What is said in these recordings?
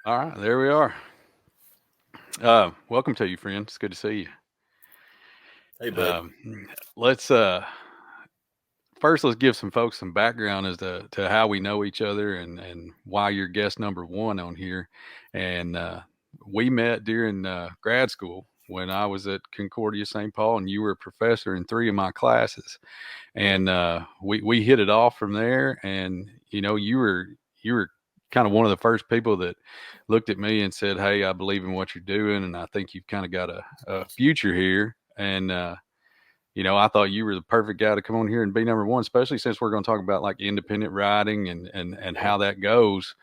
All right, there we are. Welcome to you, friend. It's good to see Hey, you. bud. Let's first let's give some folks some background as to how we know each other and why you're guest number one on here. And we met during grad school when I was at Concordia St. Paul, and you were a professor in three of my classes. And we hit it off from there. And you were kind of one of the first people that looked at me and said, "Hey, I believe in what you're doing, and I think you've kind of got a Awesome. future here." And I thought you were the perfect guy to come on here and be number one, especially since we're going to talk about like independent writing and Yeah. how that goes.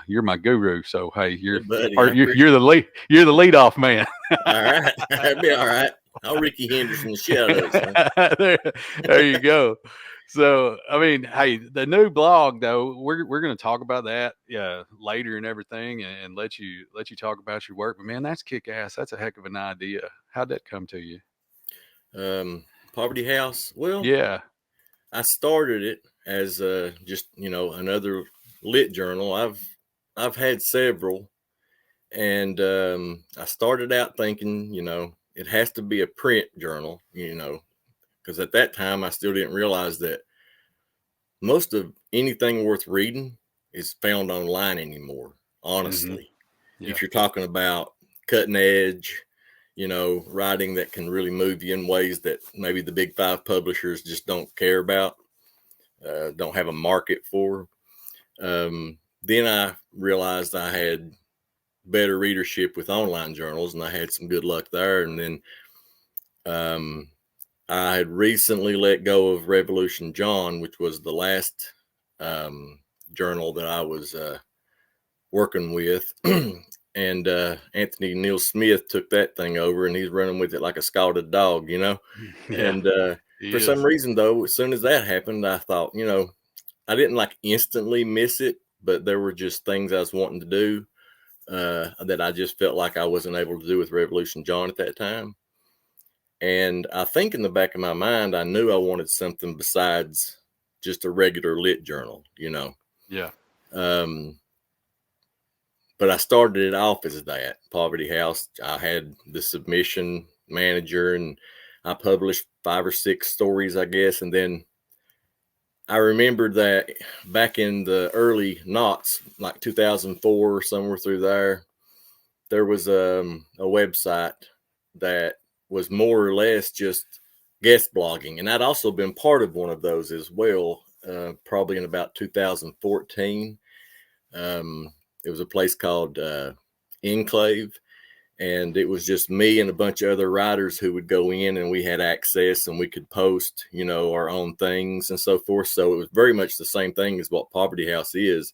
You're my guru, so hey, Hey, you're buddy. or I you're, appreciate you're the lead, you're the lead off man. it. All right. That'd be all right. I'll Ricky Henderson the shit out of it, son. there, there you go. So, I mean, hey, the new blog though, we're going to talk about that later and everything, and let you talk about your work. But man, that's kick ass. That's a heck of an idea. How'd that come to you? Poverty House. Well, Yeah. I started it as just another lit journal. I've had several, and I started out thinking, it has to be a print journal, because at that time I still didn't realize that most of anything worth reading is found online anymore. Hmm. Honestly, Yeah. if you're talking about cutting edge, writing that can really move you in ways that maybe the big five publishers just don't care about, don't have a market for. Then I realized I had better readership with online journals, and I had some good luck there. And then um, I had recently let go of Revolution John, which was the last um, journal that I was working with. And Anthony Neil Smith took that thing over, and he's running with it like a scalded dog, Yeah. And He for some is. reason, though, as soon as that happened, I thought, I didn't like instantly miss it, but there were just things I was wanting to do that I just felt like I wasn't able to do with Revolution John at that time. And I think in the back of my mind, I knew I wanted something besides just a regular lit journal. Yeah. Um, but I started it off as that Poverty House. I had the submission manager, and I published 5 or 6 stories, I guess. And then I remembered that back in the early noughts, like 2004, somewhere through there was a website that was more or less just guest blogging. And I'd also been part of one of those as well, probably in about 2014. It was a place called Enclave, and it was just me and a bunch of other writers who would go in, and we had access and we could post, our own things and so forth. So it was very much the same thing as what Poverty House is.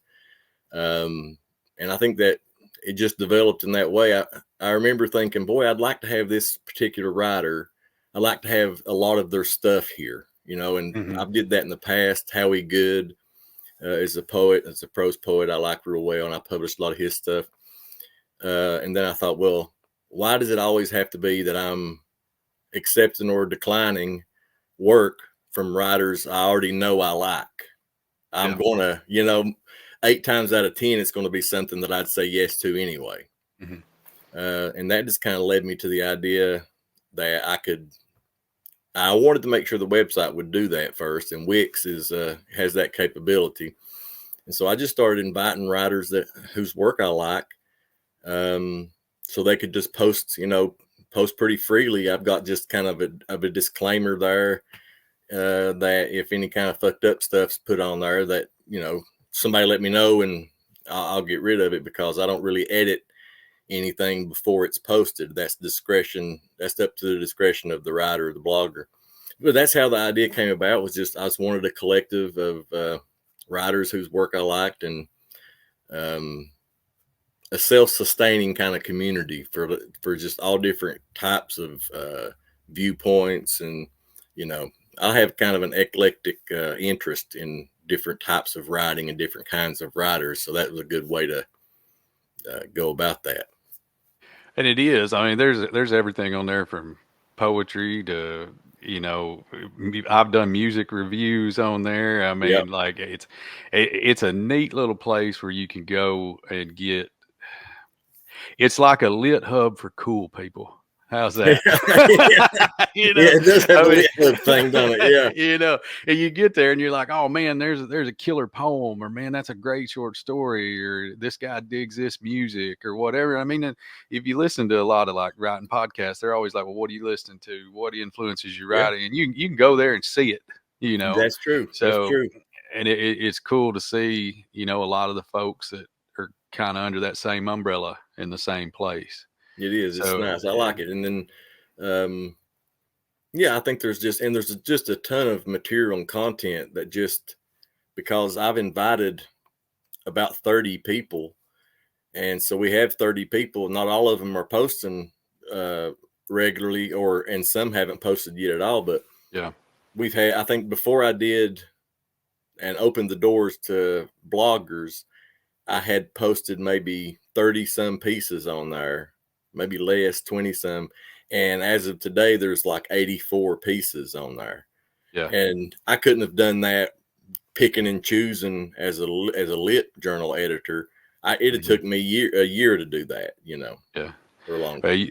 Um, and I think that it just developed in that way. I remember thinking, boy, I'd like to have this particular writer. I'd like to have a lot of their stuff here, and Hmm. I did that in the past. Howie Good is a poet, as a prose poet I like real well, and I published a lot of his stuff. And then I thought, well, why does it always have to be that I'm accepting or declining work from writers I already know I like? I'm Yeah. going to, 8 times out of 10, it's going to be something that I'd say yes to anyway. Hmm. And that just kind of led me to the idea that I wanted to make sure the website would do that first. And Wix has that capability. And so I just started inviting writers whose work I like, so they could just post pretty freely. I've got just kind of a disclaimer there, that if any kind of fucked up stuff's put on there, that, somebody let me know, and I'll get rid of it, because I don't really edit anything before it's posted. That's discretion. That's up to the discretion of the writer or the blogger. But that's how the idea came about. Was just I just wanted a collective of writers whose work I liked, and um, a self-sustaining kind of community for just all different types of viewpoints. And I have kind of an eclectic interest in different types of writing and different kinds of writers, so that was a good way to go about that. And it is. I mean, there's everything on there from poetry to I've done music reviews on there. I Yep. mean, like it's a neat little place where you can go and get. It's like a lit hub for cool people. How's that? Yeah, You know, it does have I the mean, lit thing, don't it? Yeah. you know, and you get there and you're like, oh man, there's a killer poem, or man, that's a great short story, or this guy digs this music, or whatever. I mean, if you listen to a lot of like writing podcasts, they're always like, well, what are you listening to? What influences your Yeah. writing? And you can go there and see it, you know. That's true. That's So, true. and it's cool to see, you know, a lot of the folks that are kind of under that same umbrella in the same place. It is. It's So, nice. I like it. And then, yeah, I think there's just a ton of material and content that just because I've invited about 30 people, and so we have 30 people. Not all of them are posting regularly, and some haven't posted yet at all. But yeah, we've had, I think, before I did and opened the doors to bloggers, I had posted maybe 30 some pieces on there, maybe less, 20 some. And as of today, there's like 84 pieces on there. yeah. And I couldn't have done that picking and choosing as a lit journal editor. It took me a year to do that, you know. Yeah. For a long time.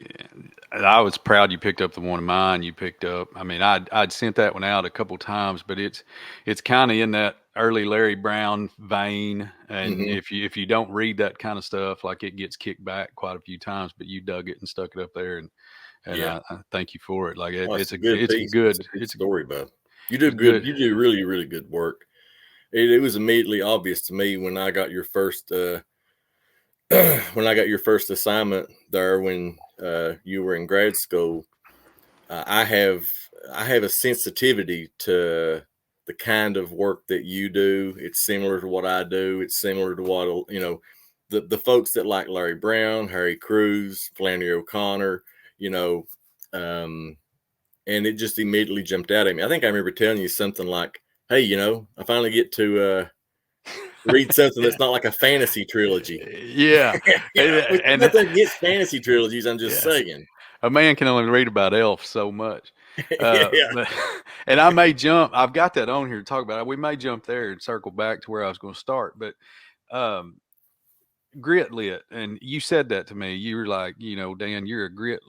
I was proud you picked up the one of mine you picked up. I mean, I'd sent that one out a couple times, but it's kind of in that early Larry Brown vein. And if you don't read that kind of stuff, like it gets kicked back quite a few times, but you dug it and stuck it up there, and yeah. I thank you for it. Like it's a good story, bud. You do good. You do really, really good work. It was immediately obvious to me when I got your first assignment there when you were in grad school. I have a sensitivity to the kind of work that you do. It's similar to what I do. It's similar to what, you know, the folks that like Larry Brown, Harry Cruz, Flannery O'Connor, you know, and it just immediately jumped out at me. I think I remember telling you something like, hey, you know, I finally get to read something that's not like a fantasy trilogy. Yeah. And nothing against fantasy trilogies. I'm just saying. A man can only read about elves so much. Yeah. And I may jump. I've got that on here to talk about it. We may jump there and circle back to where I was going to start. But grit lit, and you said that to me. You were like, you know, Dan, you're a grit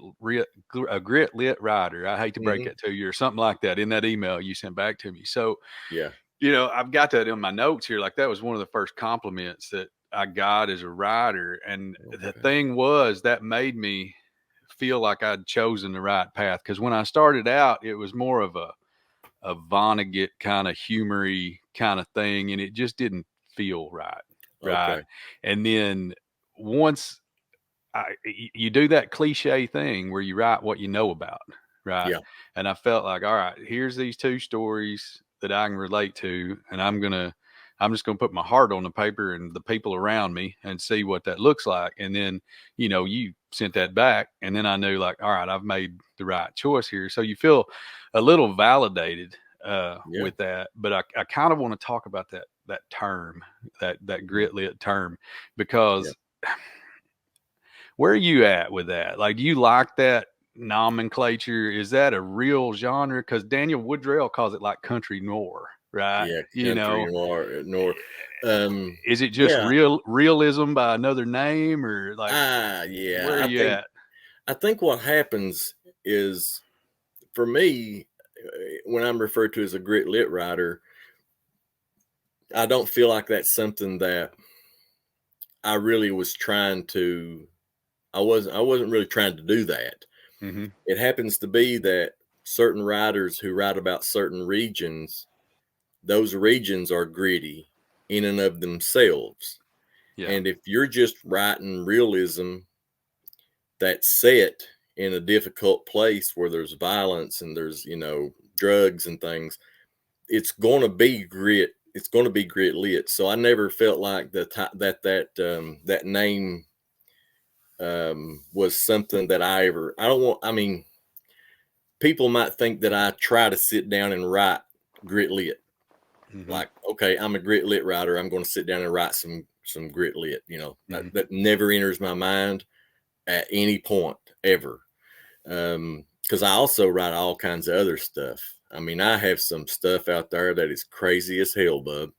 lit writer. I hate to break it to you, or something like that in that email you sent back to me. So yeah, you know, I've got that in my notes here. Like that was one of the first compliments that I got as a writer. And the thing was that made me feel like I'd chosen the right path. Cause when I started out, it was more of a Vonnegut kind of humory kind of thing. And it just didn't feel right. Right. And then once you do that cliche thing where you write what you know about. Right. Yeah. And I felt like, all right, here's these two stories that I can relate to, and I'm just gonna put my heart on the paper and the people around me and see what that looks like. And then, you know, you sent that back, and then I knew like, all right, I've made the right choice here. So you feel a little validated with that. But I kind of want to talk about that term, that grit lit term, because where are you at with that? Like, do you like that nomenclature? Is that a real genre? Because Daniel Woodrell calls it like country noir, right? Yeah, you know, noir. Is it just realism by another name, or like? Yeah. Where are you at? I think what happens is, for me, when I'm referred to as a grit lit writer, I don't feel like that's something that I really was trying to. I wasn't really trying to do that. It happens to be that certain writers who write about certain regions, those regions are gritty in and of themselves. Yeah. And if you're just writing realism that's set in a difficult place where there's violence and there's, you know, drugs and things, it's going to be grit. It's going to be grit lit. So I never felt like that name was something that I don't want. I mean, people might think that I try to sit down and write grit lit. Like, okay, I'm a grit lit writer. I'm going to sit down and write some grit lit. You know, that never enters my mind at any point ever. Because I also write all kinds of other stuff. I mean, I have some stuff out there that is crazy as hell, bub.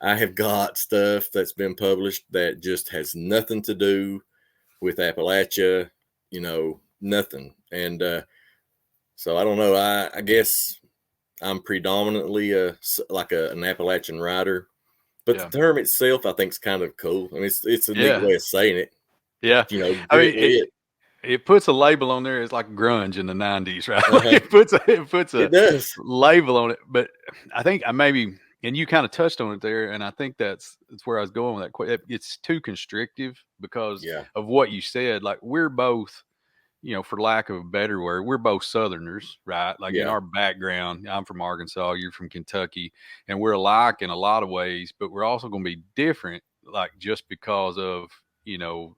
I have got stuff that's been published that just has nothing to do with Appalachia, nothing. And so I don't know. I guess I'm predominantly an Appalachian writer, but the term itself I think is kind of cool. I mean, it's a neat way of saying it. Yeah. I Grit mean, lit. it puts a label on there. It's like grunge in the 90s, right? Uh-huh. It puts a It does. label on it. But I think and you kind of touched on it there, and I think that's where I was going with that. It's too constrictive because of what you said. Like, we're both, for lack of a better word, we're both Southerners, right? Like, in our background, I'm from Arkansas, you're from Kentucky, and we're alike in a lot of ways, but we're also going to be different, like, just because of,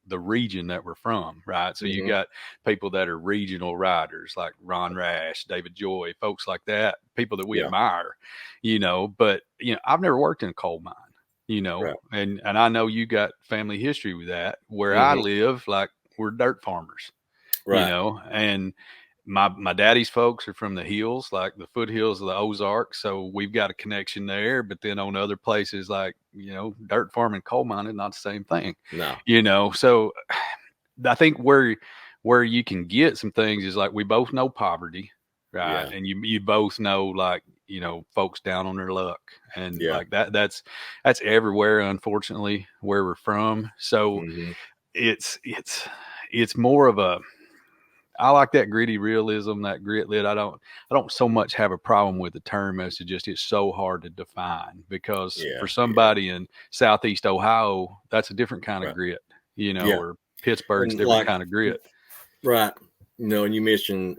the region that we're from, right? So you got people that are regional writers like Ron Rash, David Joy, folks like that, people that we admire, but, I've never worked in a coal mine, and I know you got family history with that. Where I live, like, we're dirt farmers, and my daddy's folks are from the hills, like the foothills of the Ozarks. So we've got a connection there, but then on other places, like, dirt farming, coal mining, not the same thing. No. So I think where you can get some things is, like, we both know poverty, right? And you both know, like, folks down on their luck, and like that's everywhere, unfortunately, where we're from. So it's more of a, I like that gritty realism, that grit lit. I don't so much have a problem with the term as to just, it's so hard to define, because for somebody in Southeast Ohio, that's a different kind of grit, or Pittsburgh's different kind of grit. Right. And you mentioned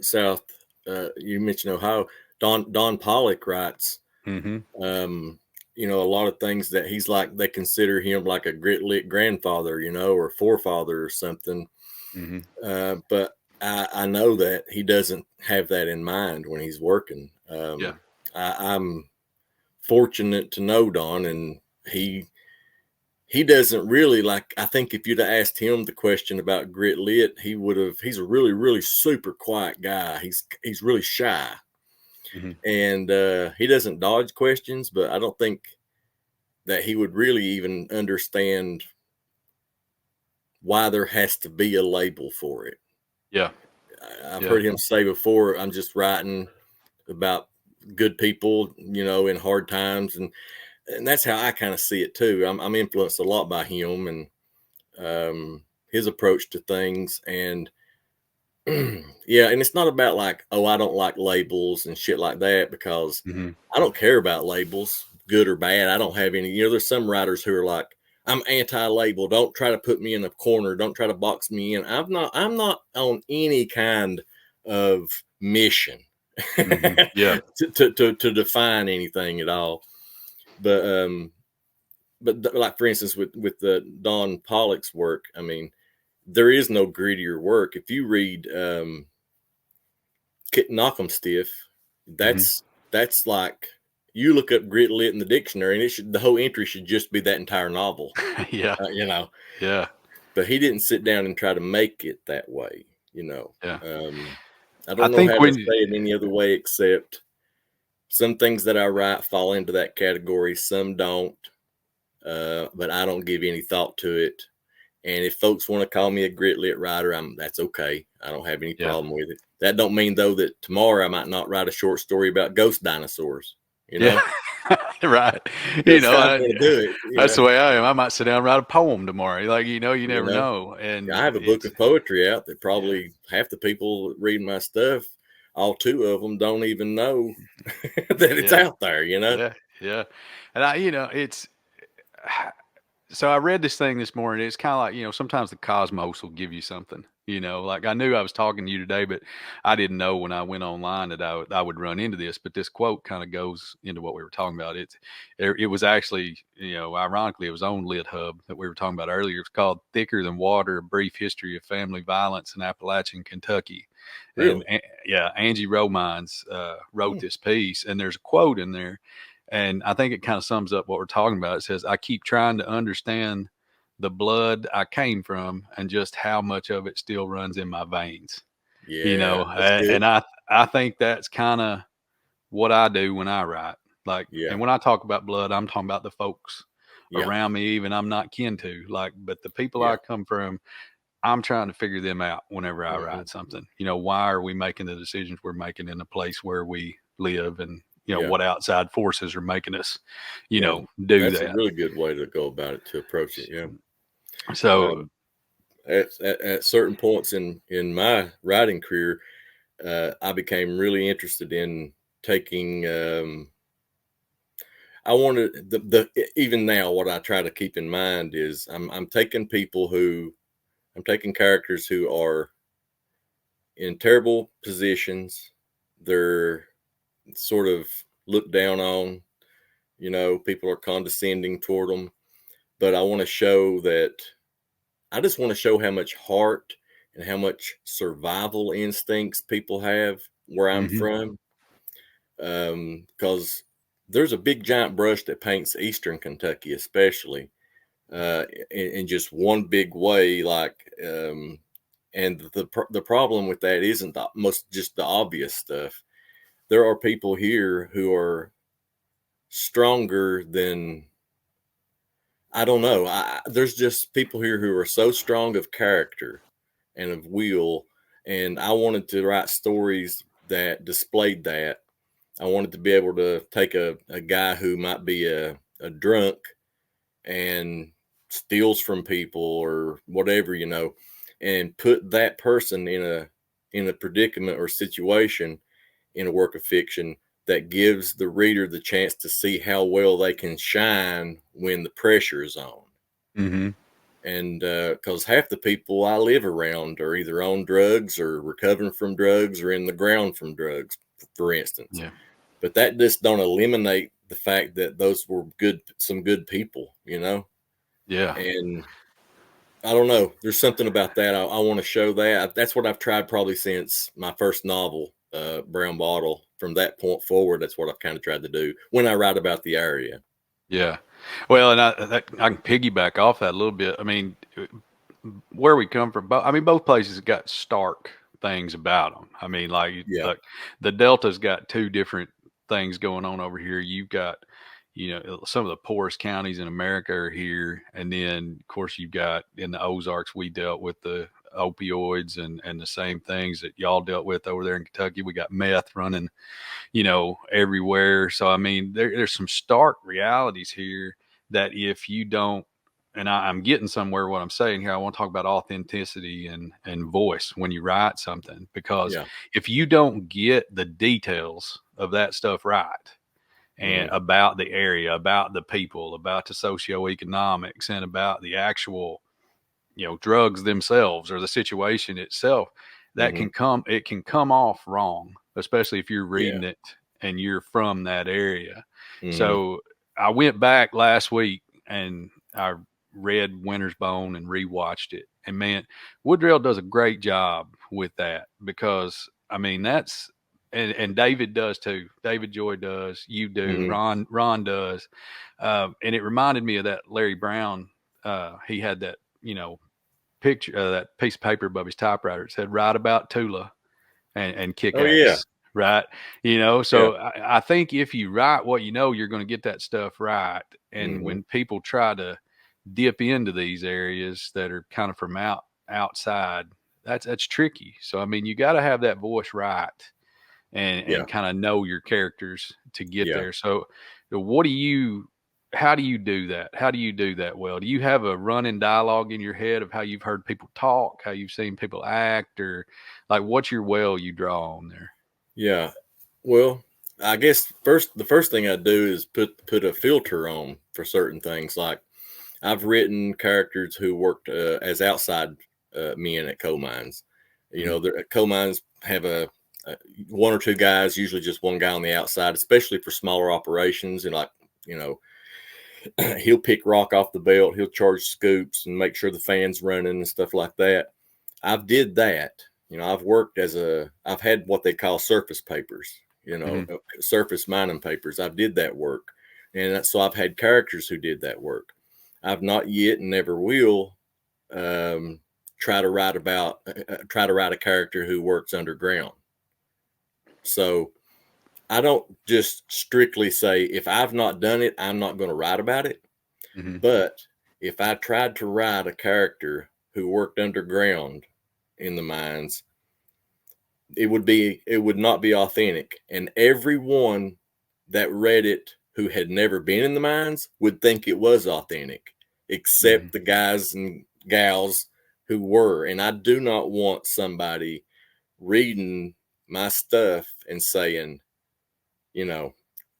you mentioned Ohio. Don Pollock writes, a lot of things that he's like, they consider him like a grit lit grandfather, or forefather or something. But I know that he doesn't have that in mind when he's working. I'm fortunate to know Don, and he doesn't really, like, I think if you'd have asked him the question about grit lit, he's a really, really super quiet guy. He's really shy. And he doesn't dodge questions, but I don't think that he would really even understand why there has to be a label for it. I've heard him say before, I'm just writing about good people, in hard times. And that's how I kind of see it too. I'm influenced a lot by him and his approach to things. And and it's not about like, oh, I don't like labels and shit like that, because I don't care about labels, good or bad. I don't have any, there's some writers who are like, I'm anti-label. Don't try to put me in a corner. Don't try to box me in. I'm not on any kind of mission to define anything at all. But like, for instance, with the Don Pollock's work, I mean, there is no grittier work. If you read Knock 'em Stiff, that's like, you look up grit lit in the dictionary, and the whole entry should just be that entire novel. But he didn't sit down and try to make it that way. I don't know how to say it any other way, except some things that I write fall into that category, some don't. But I don't give any thought to it. And if folks want to call me a grit lit writer, that's okay. I don't have any problem with it. That don't mean, though, that tomorrow I might not write a short story about ghost dinosaurs. Right. That's how I'm going to do it. That's the way I am. I might sit down and write a poem tomorrow. Like, you never know. And I have a book of poetry out that probably half the people reading my stuff, all two of them, don't even know that it's out there, Yeah. And it's, so I read this thing this morning. It's kind of like, sometimes the cosmos will give you something, like, I knew I was talking to you today, but I didn't know when I went online that I would run into this. But this quote kind of goes into what we were talking about. It was actually, ironically, it was on Lit Hub that we were talking about earlier. It's called Thicker Than Water, A Brief History of Family Violence in Appalachian Kentucky. Really? And Angie Romines wrote this piece, and there's a quote in there. And I think it kind of sums up what we're talking about. It says, I keep trying to understand the blood I came from and just how much of it still runs in my veins. And I think that's kind of what I do when I write. Like, and when I talk about blood, I'm talking about the folks around me, even I'm not kin to, like, but the people I come from, I'm trying to figure them out whenever I Mm-hmm. write something. You know, why are we making the decisions we're making in the place where we live, and you know Yeah. what outside forces are making us, you Yeah. know, do That's a that. really good way to go about it, to approach it. Yeah. So, Um, at certain points in my writing career, I became really interested in taking. I wanted the even now, what I try to keep in mind is I'm taking I'm taking characters who are in terrible positions. They're sort of looked down on. You know, people are condescending toward them. But I want to show that I just want to show how much heart and how much survival instincts people have where I'm mhm, from. Because there's a big giant brush that paints Eastern Kentucky, especially in just one big way. And the problem with that isn't most just the obvious stuff. There are people here who are stronger than I don't know. There's just people here who are so strong of character and of will, and I wanted to write stories that displayed that. I wanted to be able to take a guy who might be a drunk and steals from people or whatever, you know, and put that person in a predicament or situation in a work of fiction that gives the reader the chance to see how well they can shine when the pressure is on. mhm, And because half the people I live around are either on drugs or recovering from drugs or in the ground from drugs, for instance. yeah, But that just don't eliminate the fact that those were some good people, you know. yeah. And I don't know. There's something about that. I want to show that. That's what I've tried probably since my first novel, Brown Bottle. From that point forward, that's what I've kind of tried to do when I write about the area. Yeah. Well, and I can piggyback off that a little bit. I mean, where we come from, I mean, both places got stark things about them. I mean, Yeah. like the Delta's got two different things going on over here. You've got, you know, some of the poorest counties in America are here, and then of course you've got in the Ozarks we dealt with the opioids and the same things that y'all dealt with over there in Kentucky. We got meth running, you know, everywhere. So I mean, there's some stark realities here that if you don't, and I'm getting somewhere what I'm saying here. I want to talk about authenticity and voice when you write something, because Yeah. if you don't get the details of that stuff right, and Hmm. about the area, about the people, about the socioeconomics, and about the actual, you know, drugs themselves or the situation itself, that Hmm. can come it can come off wrong, especially if you're Yeah. reading it and you're from that area. Hmm. So I went back last week and I read Winter's Bone and rewatched it, and man, Woodrell does a great job with that, because I mean that's, and David does too. David Joy does, you do, Hmm. Ron does, and it reminded me of that Larry Brown. He had that, you know, picture, that piece of paper above his typewriter. It said, "Write about Tula and kick Oh yeah. ass." Right. You know, Yeah. so I think if you write what you know, you're going to get that stuff right. And Hmm. when people try to dip into these areas that are kind of from outside, that's tricky. So, I mean, you got to have that voice right, Yeah. and kind of know your characters to get Yeah. there. So, what do you how do you do that? How do you do that well? Do you have a running dialogue in your head of how you've heard people talk, how you've seen people act, or like what's your well you draw on there? Yeah. Well, I guess the first thing I do is put a filter on for certain things. Like I've written characters who worked as outside men at coal mines. You Mhm. know, coal mines have a one or two guys, usually just one guy on the outside, especially for smaller operations. And like, you know, he'll pick rock off the belt, he'll charge scoops and make sure the fan's running and stuff like that. I've did that. You know, I've had what they call surface papers, you know, Mhm. surface mining papers. I've did that work. And so I've had characters who did that work. I've not yet and never will um, try to write a character who works underground. So I don't just strictly say, if I've not done it, I'm not going to write about it. Mhm. But if I tried to write a character who worked underground in the mines, it would not be authentic. And everyone that read it who had never been in the mines would think it was authentic, except the guys and gals who were. And I do not want somebody reading my stuff and saying, you know,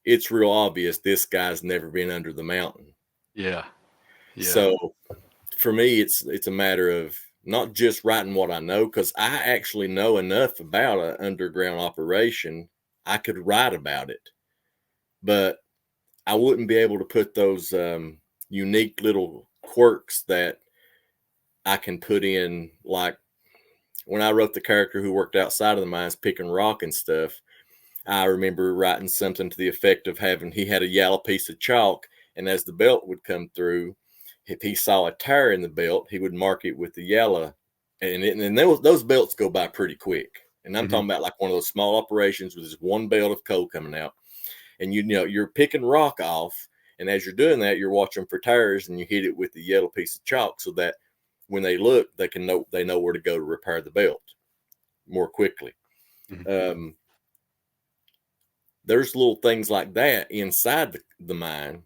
it's real obvious this guy's never been under the mountain. Yeah. So for me, it's a matter of not just writing what I know, because I actually know enough about an underground operation. I could write about it, but I wouldn't be able to put those unique little quirks that I can put in. Like when I wrote the character who worked outside of the mines picking rock and stuff, I remember writing something to the effect of he had a yellow piece of chalk, and as the belt would come through, if he saw a tire in the belt, he would mark it with the yellow. And those belts go by pretty quick. And I'm talking about like one of those small operations with just one belt of coal coming out. And you're picking rock off. And as you're doing that, you're watching for tires, and you hit it with the yellow piece of chalk so that when they look, they know where to go to repair the belt more quickly. There's little things like that inside the mine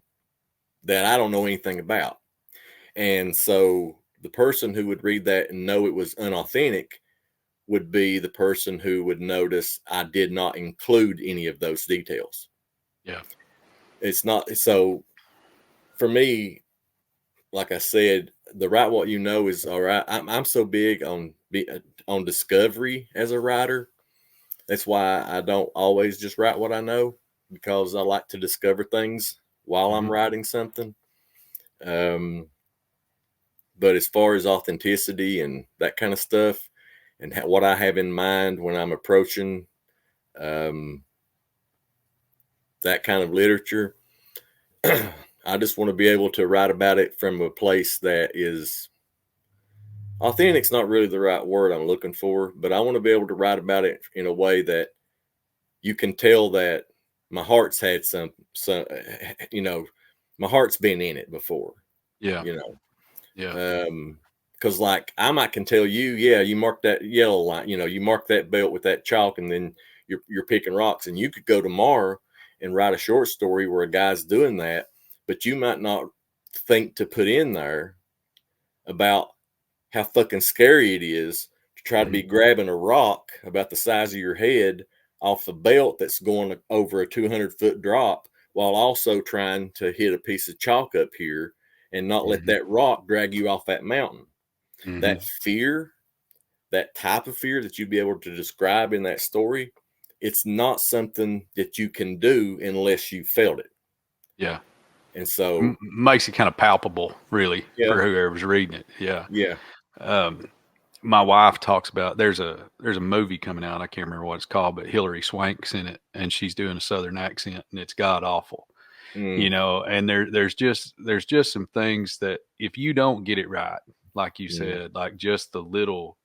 that I don't know anything about. And so the person who would read that and know it was unauthentic would be the person who would notice I did not include any of those details. Yeah. It's not. So for me, like I said, the write what you know is all right. I'm so big on discovery as a writer. That's why I don't always just write what I know, because I like to discover things while I'm writing something. But as far as authenticity and that kind of stuff, and what I have in mind when I'm approaching that kind of literature, I just want to be able to write about it from a place that is authentic's not really the right word I'm looking for, but I want to be able to write about it in a way that you can tell that my heart's had some, my heart's been in it before. Yeah. Yeah. Because like I can tell you, yeah, you mark that yellow line, you mark that belt with that chalk, and then you're picking rocks, and you could go tomorrow and write a short story where a guy's doing that, but you might not think to put in there about how fucking scary it is to try to be grabbing a rock about the size of your head off the belt that's going over a 200-foot drop, while also trying to hit a piece of chalk up here and not let that rock drag you off that mountain. That fear, that type of fear that you'd be able to describe in that story, it's not something that you can do unless you felt it. Yeah. And so makes it kind of palpable, really, for whoever's reading it. Yeah. Yeah. My wife talks about there's a movie coming out. I can't remember what it's called, but Hilary Swank's in it, and she's doing a Southern accent, and it's god awful. And there's just some things that if you don't get it right, like you said, like just the little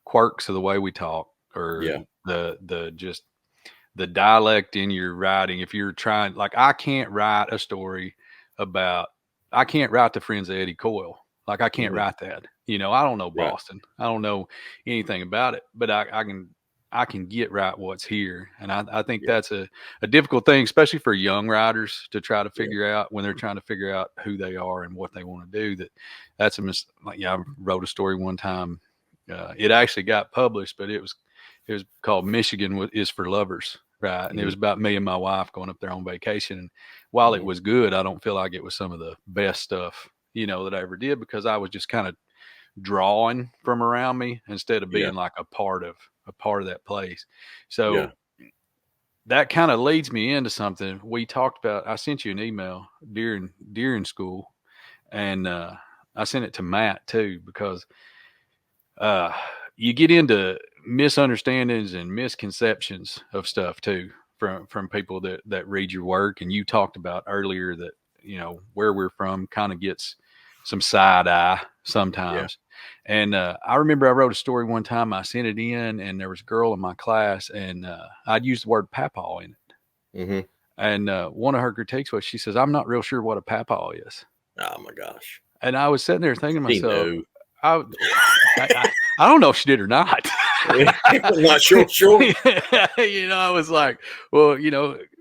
quirks of the way we talk, or the dialect in your writing, if you're trying, like I can't write a story I can't write the Friends of Eddie Coyle. Like I can't write that. I don't know Boston. I don't know anything about it, but I can get right what's here. And I think that's a difficult thing, especially for young writers, to try to figure out when they're trying to figure out who they are and what they want to do. That's I wrote a story one time. It actually got published, but it was called Michigan is for Lovers. Right. And it was about me and my wife going up there on vacation. And while it was good, I don't feel like it was some of the best stuff, that I ever did, because I was just kind of drawing from around me instead of being like a part of that place. So that kind of leads me into something we talked about. I sent you an email during school, and I sent it to Matt too, because you get into misunderstandings and misconceptions of stuff too from people that read your work. And you talked about earlier that where we're from kind of gets some side eye sometimes. And I remember I wrote a story one time, I sent it in, and there was a girl in my class, and I'd used the word papaw in it. And one of her critiques was, she says, "I'm not real sure what a papaw is." Oh my gosh. And I was sitting there thinking to myself, I, I don't know if she did or not. I'm not sure. I was like, well,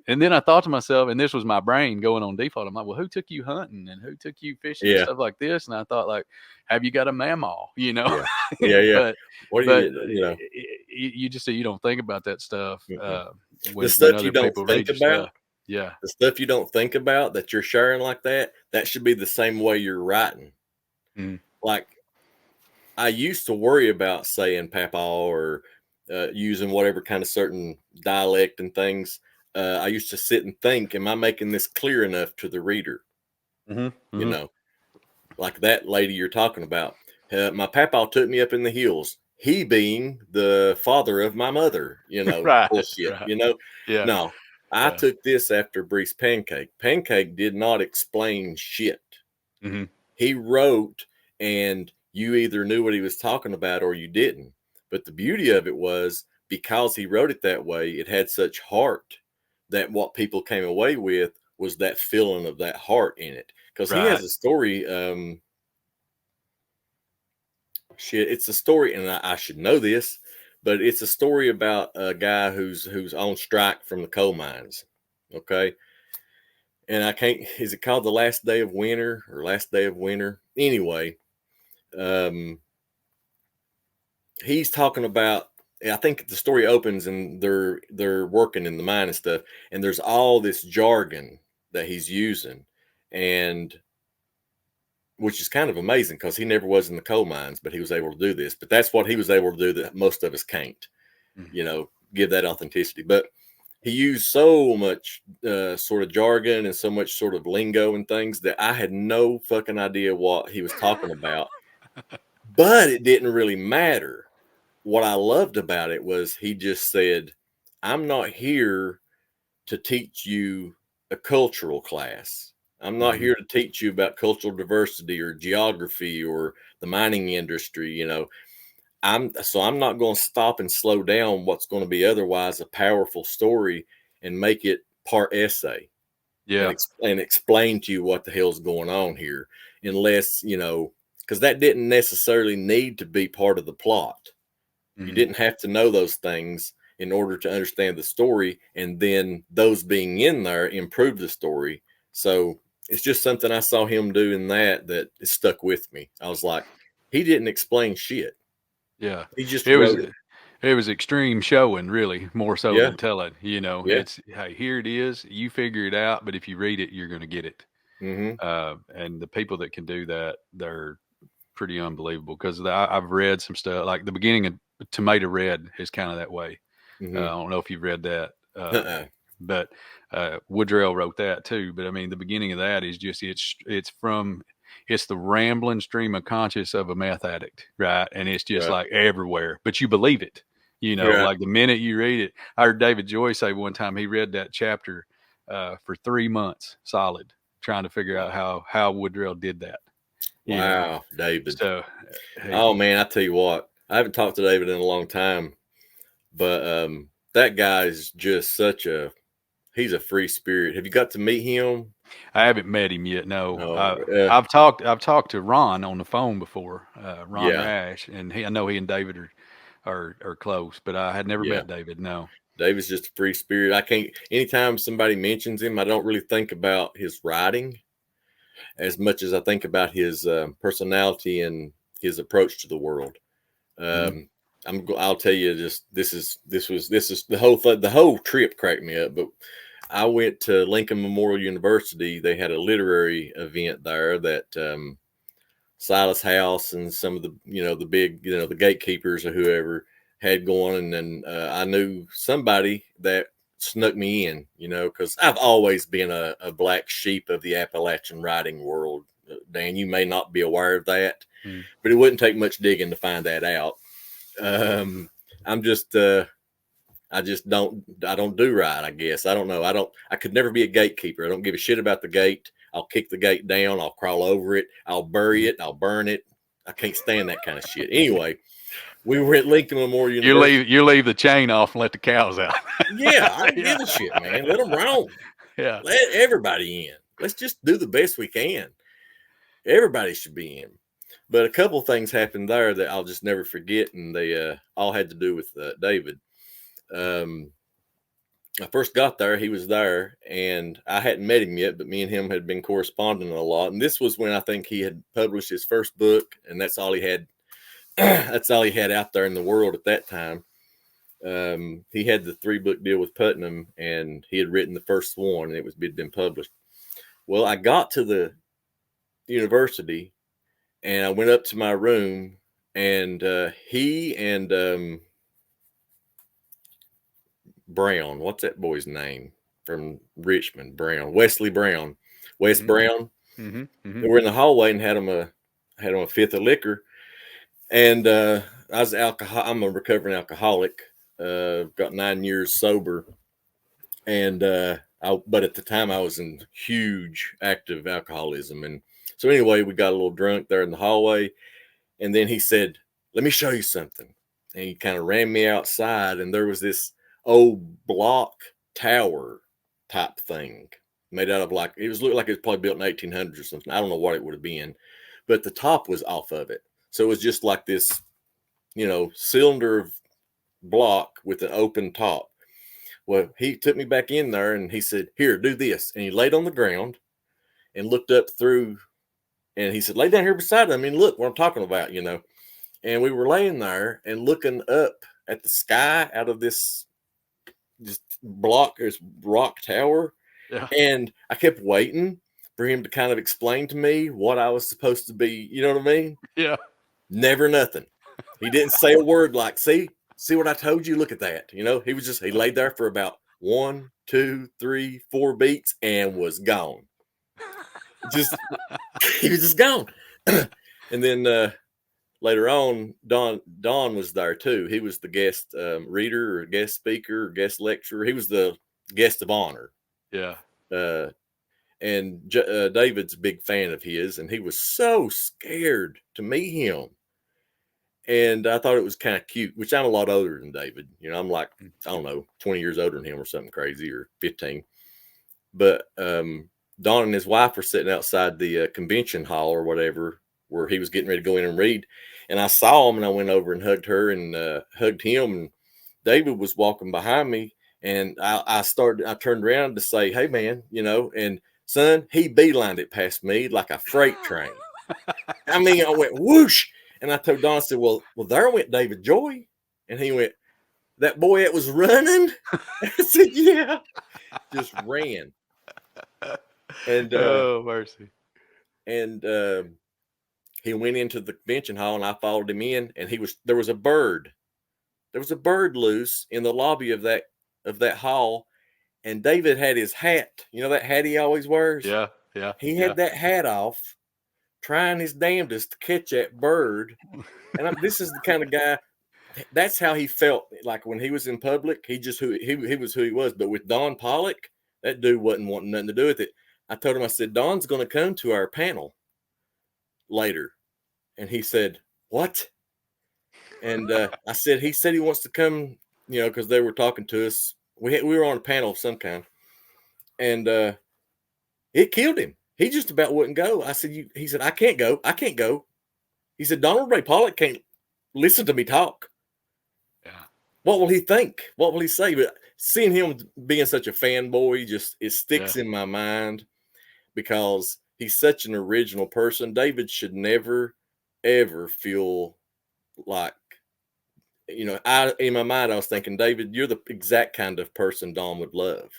and then I thought to myself, and this was my brain going on default. I'm like, well, who took you hunting and who took you fishing and Yeah. stuff like this? And I thought, like, have you got a mamaw? Yeah. Yeah. But What do you, you just say you don't think about that stuff the when stuff you other don't people think read your about, stuff. Yeah. the stuff you don't think about that you're sharing like that should be the same way you're writing. Mm. Like, I used to worry about saying papa or using whatever kind of certain dialect and things. I used to sit and think, am I making this clear enough to the reader? Mm-hmm. Like that lady you're talking about. My papa took me up in the hills. He being the father of my mother, Right. bullshit, Right. Yeah. No, I Yeah. took this after Brees Pancake. Pancake did not explain shit. Mm-hmm. He wrote, and you either knew what he was talking about or you didn't. But the beauty of it was, because he wrote it that way, it had such heart that what people came away with was that feeling of that heart in it. Because he has Right. a story. It's a story, and I should know this, but it's a story about a guy who's on strike from the coal mines. Okay. And I can't, is it called The Last Day of Winter or Last Day of Winter? Anyway, he's talking about, I think the story opens and they're working in the mine and stuff, and there's all this jargon that he's using, and which is kind of amazing because he never was in the coal mines, but he was able to do this. But that's what he was able to do that most of us can't, give that authenticity. But he used so much sort of jargon and so much sort of lingo and things that I had no fucking idea what he was talking about. But it didn't really matter. What I loved about it was he just said, I'm not here to teach you a cultural class. I'm not Mm-hmm. here to teach you about cultural diversity or geography or the mining industry. I'm not going to stop and slow down what's going to be otherwise a powerful story and make it part essay Yeah. and explain to you what the hell's going on here, unless, because that didn't necessarily need to be part of the plot. Mm-hmm. You didn't have to know those things in order to understand the story, and then those being in there improve the story. So it's just something I saw him do in that stuck with me. I was like, he didn't explain shit. Yeah. He just It was wrote it. it was extreme showing, really, more so Yeah. than telling. Yeah. It's, hey, here it is. You figure it out, but if you read it, you're going to get it. Mm-hmm. And the people that can do that, they're pretty unbelievable. Because I've read some stuff like the beginning of Tomato Red is kind of that way. Mm-hmm. I don't know if you've read that, Uh-uh. but Woodrell wrote that too. But I mean, the beginning of that is just it's the rambling stream of conscious of a meth addict, right? And it's just Right. like everywhere, but you believe it. Right. Like the minute you read it. I heard David Joy say one time he read that chapter for 3 months solid, trying to figure out how Woodrell did that. Wow, David. So, Oh man, I tell you what, I haven't talked to David in a long time, but that guy is just he's a free spirit. Have you got to meet him? I haven't met him yet. No, No. I've talked to Ron on the phone before, Ron Yeah. Rash, and I know he and David are close, but I had never Yeah. met David. No. David's just a free spirit. I can't, anytime somebody mentions him, I don't really think about his writing as much as I think about his personality and his approach to the world. I'll tell you, just this is the whole trip cracked me up. But I went to Lincoln Memorial University. They had a literary event there that Silas House and some of the the big the gatekeepers or whoever had going, and then I knew somebody that snuck me in, because I've always been a black sheep of the Appalachian writing world. Dan, you may not be aware of that, but it wouldn't take much digging to find that out. I'm just I don't do right, I guess. I don't know. I could never be a gatekeeper. I don't give a shit about the gate. I'll kick the gate down. I'll crawl over it. I'll bury it. I'll burn it. I can't stand that kind of shit. Anyway, we were at Lincoln Memorial University. You leave the chain off and let the cows out. Yeah, I don't give a shit, man. Let them roam. Yeah. Let everybody in. Let's just do the best we can. Everybody should be in. But a couple things happened there that I'll just never forget, and they all had to do with David. I first got there, he was there, and I hadn't met him yet, but me and him had been corresponding a lot. And this was when I think he had published his first book, and that's all he had. That's all he had out there in the world at that time. He had the 3-book deal with Putnam, and he had written the first one, and had been published. Well, I got to the university, and I went up to my room, and he and Brown, what's that boy's name from Richmond? Brown, Wesley Brown, Wes Brown. They were in the hallway and had him a fifth of liquor, and I was I'm a recovering alcoholic. Got 9 years sober, and but at the time I was in huge active alcoholism, and so anyway, we got a little drunk there in the hallway, and then he said, "Let me show you something," and he kind of ran me outside, and there was this old block tower type thing made out of looked like it was probably built in 1800s or something. I don't know what it would have been, but the top was off of it, so it was just like this, cylinder block with an open top. Well, he took me back in there and he said, "Here, do this," and he laid on the ground and looked up through, and he said, "Lay down here beside him. I mean, look what I'm talking about, And we were laying there and looking up at the sky out of this rock tower. Yeah. And I kept waiting for him to kind of explain to me what I was supposed to be. You know what I mean? Yeah. Never nothing. He didn't say a word like, see what I told you? Look at that. He laid there for about 1, 2, 3, 4 beats and was gone. He was just gone. And then later on, Don was there too. He was the guest reader or guest speaker or guest lecturer. He was the guest of honor. Yeah. And David's a big fan of his, and he was so scared to meet him. And I thought it was kind of cute, which I'm a lot older than David. I'm like, I don't know, 20 years older than him or something crazy, or 15. But Don and his wife were sitting outside the convention hall or whatever, where he was getting ready to go in and read. And I saw him, and I went over and hugged her and hugged him. And David was walking behind me, and I turned around to say, "Hey, man," and son, he beelined it past me like a freight train. I mean, I went whoosh. And I told Don, I said, well, there went David Joy. And he went, "That boy that was running?" I said, "Yeah." Just ran. And oh, mercy. And he went into the convention hall, and I followed him in, and there was a bird. There was a bird loose in the lobby of that hall, and David had his hat. That hat he always wears? Yeah. He had that hat off, trying his damnedest to catch that bird. And this is the kind of guy, that's how he felt like when he was in public. He was who he was. But with Don Pollock, that dude wasn't wanting nothing to do with it. I told him, I said, "Don's going to come to our panel later." And he said, "What?" And I said, he said he wants to come, because they were talking to us. We were on a panel of some kind. And it killed him. He just about wouldn't go. I said, he said, I can't go. He said, "Donald Ray Pollock can't listen to me talk. Yeah. What will he think? What will he say?" But seeing him being such a fanboy, it sticks in my mind, because he's such an original person. David should never, ever feel like, in my mind, I was thinking, David, you're the exact kind of person Don would love.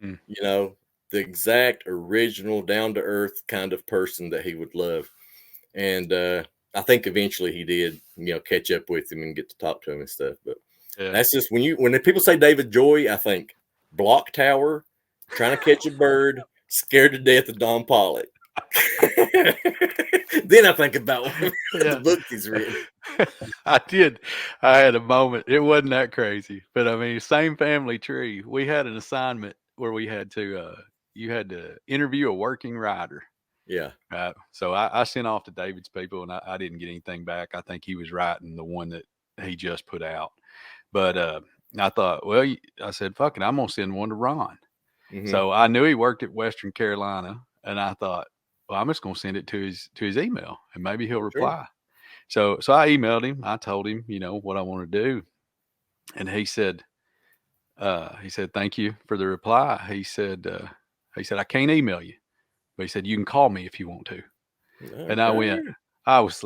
The exact original, down-to-earth kind of person that he would love. And I think eventually he did, catch up with him and get to talk to him and stuff. But that's just, when people say David Joy, I think block tower, trying to catch a bird, scared to death of Don Pollock. Then I think about the book he's written. I did. I had a moment. It wasn't that crazy, but I mean, same family tree. We had an assignment where we had to, you had to interview a working writer. Yeah. So I sent off to David's people, and I didn't get anything back. I think he was writing the one that he just put out. But I thought, well, I said, fuck it, I'm going to send one to Ron. Mm-hmm. So I knew he worked at Western Carolina, and I thought, well, I'm just going to send it to his email and maybe he'll Sure. reply. So I emailed him. I told him, what I want to do. And he said, thank you for the reply. He said, I can't email you, but he said, you can call me if you want to. And Okay.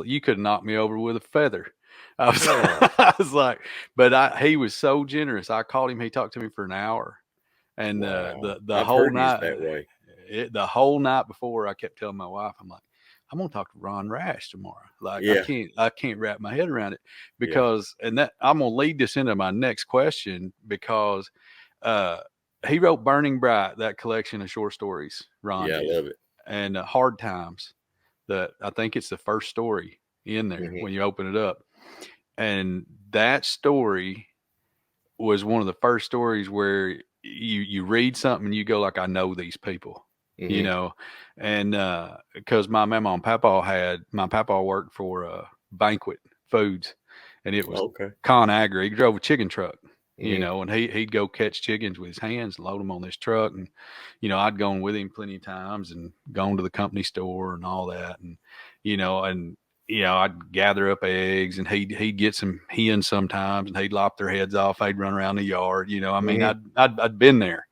you could knock me over with a feather. I was, Oh, I was like, but he was so generous. I called him. He talked to me for an hour, and wow. the I've whole heard he's night, that way. the whole night before, I kept telling my wife, I'm like, I'm gonna talk to Ron Rash tomorrow. Like Yeah. I can't wrap my head around it Yeah. because, and that I'm gonna lead this into my next question because uh, he wrote Burning Bright, that collection of short stories. Ron Yeah. I did, love it. and Hard Times. That I think it's the first story in there Hmm. when you open it up, and that story was one of the first stories where you read something and you go like, I know these people, Hmm. and because my papa worked for Banquet Foods, and it was Okay. ConAgra. He drove a chicken truck, Hmm. and he'd go catch chickens with his hands, load them on this truck, and I'd gone with him plenty of times and gone to the company store and all that, and and I'd gather up eggs and he'd get some hens sometimes and he'd lop their heads off. They'd run around the yard. I mean, Hmm. I'd been there,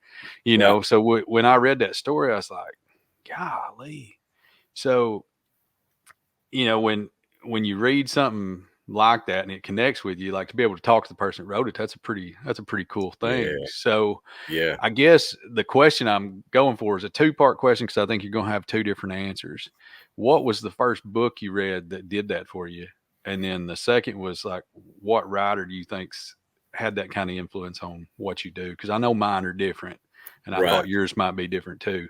Right. So when I read that story, I was like, golly. So, when you read something like that and it connects with you, like to be able to talk to the person that wrote it, that's a pretty cool thing. Yeah. So Yeah. I guess the question I'm going for is a two-part question because I think you're going to have two different answers. What was the first book you read that did that for you? And then the second was like, what writer do you think's had that kind of influence on what you do? Because I know mine are different, and I Right. thought yours might be different too.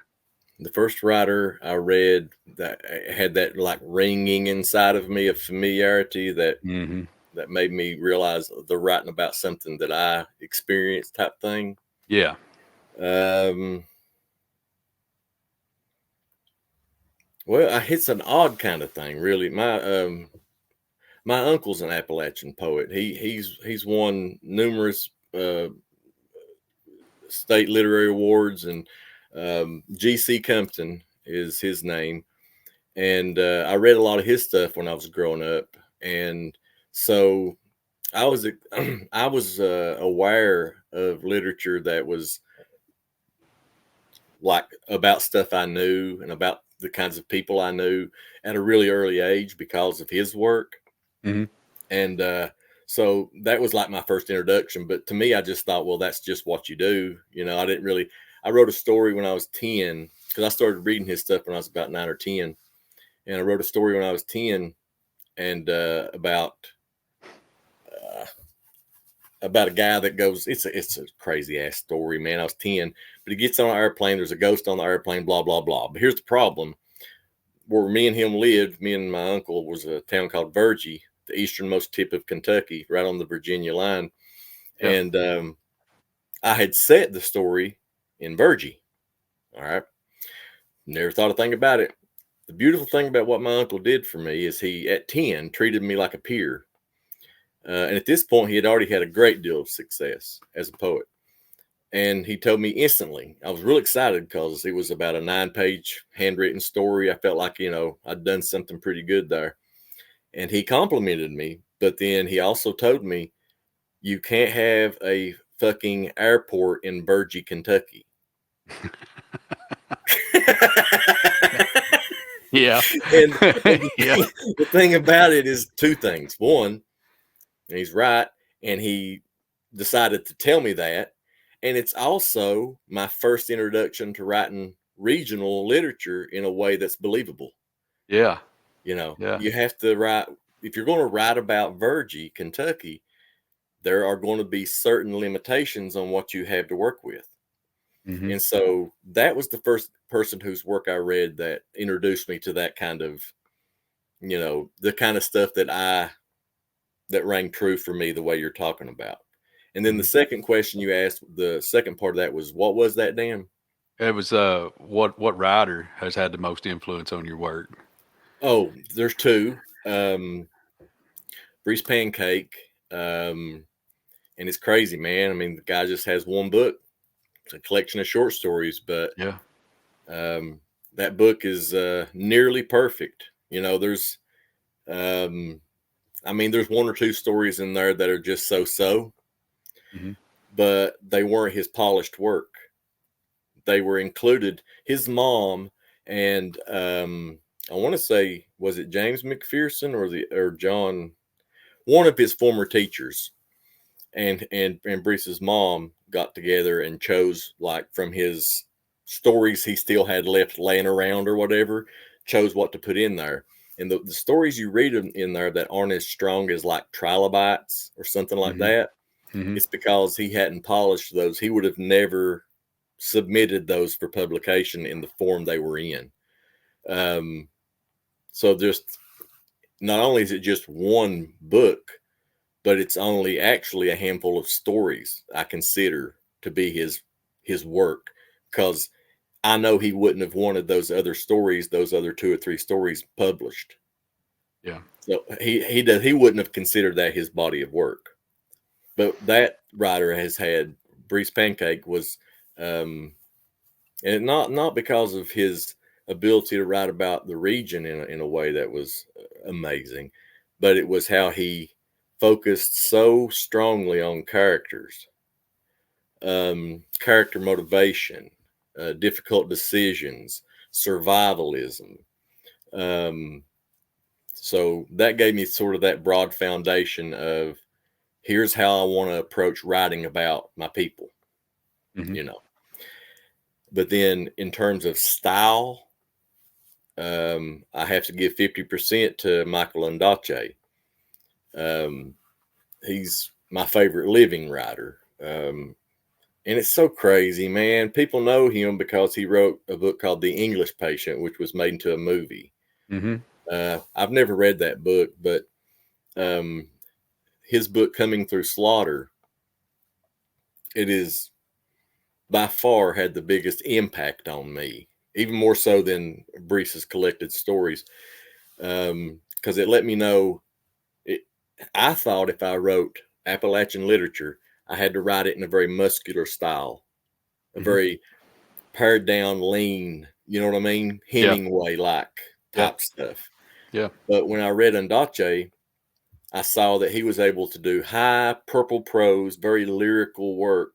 The first writer I read that had that like ringing inside of me of familiarity Mm-hmm. that made me realize they're writing about something that I experienced type thing. Yeah. Um, well, it's an odd kind of thing, really. My uncle's an Appalachian poet. He's won numerous state literary awards, and G.C. Compton is his name. And I read a lot of his stuff when I was growing up, and so I was I was aware of literature that was like about stuff I knew and about the kinds of people I knew at a really early age because of his work. Mm-hmm. And so that was like my first introduction. But to me, I just thought, well, that's just what you do. I didn't really. I wrote a story when I was 10 because I started reading his stuff when I was about 9 or 10, and I wrote a story when I was 10 and uh, about a guy that goes. It's a crazy ass story, man. I was 10, but he gets on an airplane. There's a ghost on the airplane. Blah blah blah. But here's the problem: where me and him lived, me and my uncle, was a town called Virgie, the easternmost tip of Kentucky, right on the Virginia line. Yeah. And I had set the story in Virgie. All right. Never thought a thing about it. The beautiful thing about what my uncle did for me is he, at 10, treated me like a peer. And at this point, he had already had a great deal of success as a poet. And he told me instantly. I was real excited because it was about a 9-page handwritten story. I felt like, I'd done something pretty good there. And he complimented me. But then he also told me, you can't have a fucking airport in Virgie, Kentucky. Yeah. and Yeah. the thing about it is two things. One, he's right, and he decided to tell me that. And it's also my first introduction to writing regional literature in a way that's believable. Yeah. Yeah. You have to write, if you're going to write about Virgie, Kentucky, there are going to be certain limitations on what you have to work with. Mm-hmm. And so that was the first person whose work I read that introduced me to that kind of, the kind of stuff that rang true for me the way you're talking about. And then the Mm-hmm. second question you asked, the second part of that was, what was that, Dan? It was what writer has had the most influence on your work? Oh, there's two. Breeze Pancake. And it's crazy, man. I mean, the guy just has one book. It's a collection of short stories, but Yeah. um, that book is nearly perfect. There's there's one or two stories in there that are just so, Mm-hmm. but they weren't his polished work. They were included. His mom and I want to say, was it James McPherson or John, one of his former teachers, and Brees's mom got together and chose, like, from his stories he still had left laying around or whatever, chose what to put in there. And the stories you read in there that aren't as strong as, like, trilobites or something like Mm-hmm. that, Mm-hmm. it's because he hadn't polished those. He would have never submitted those for publication in the form they were in. So just, not only is it just one book, but it's only actually a handful of stories I consider to be his work, because I know he wouldn't have wanted those other stories, those other 2 or 3 stories, published. Yeah. So he wouldn't have considered that his body of work. But that writer has had, Brees Pancake was, and not because of his ability to write about the region in a way that was amazing, but it was how he focused so strongly on characters, character motivation, difficult decisions, survivalism. So that gave me sort of that broad foundation of, here's how I want to approach writing about my people, Mm-hmm. But then in terms of style, I have to give 50% to Michael Ondaatje. He's my favorite living writer. And it's so crazy, man. People know him because he wrote a book called The English Patient, which was made into a movie. Mm-hmm. I've never read that book, but his book, Coming Through Slaughter, it is by far had the biggest impact on me, even more so than Brees's collected stories, because it let me know. I thought if I wrote Appalachian literature, I had to write it in a very muscular style, a Mm-hmm. very pared down, lean, you know what I mean? Yeah. Hemingway-like Yeah. type stuff. Yeah. But when I read Ondaatje, I saw that he was able to do high purple prose, very lyrical work,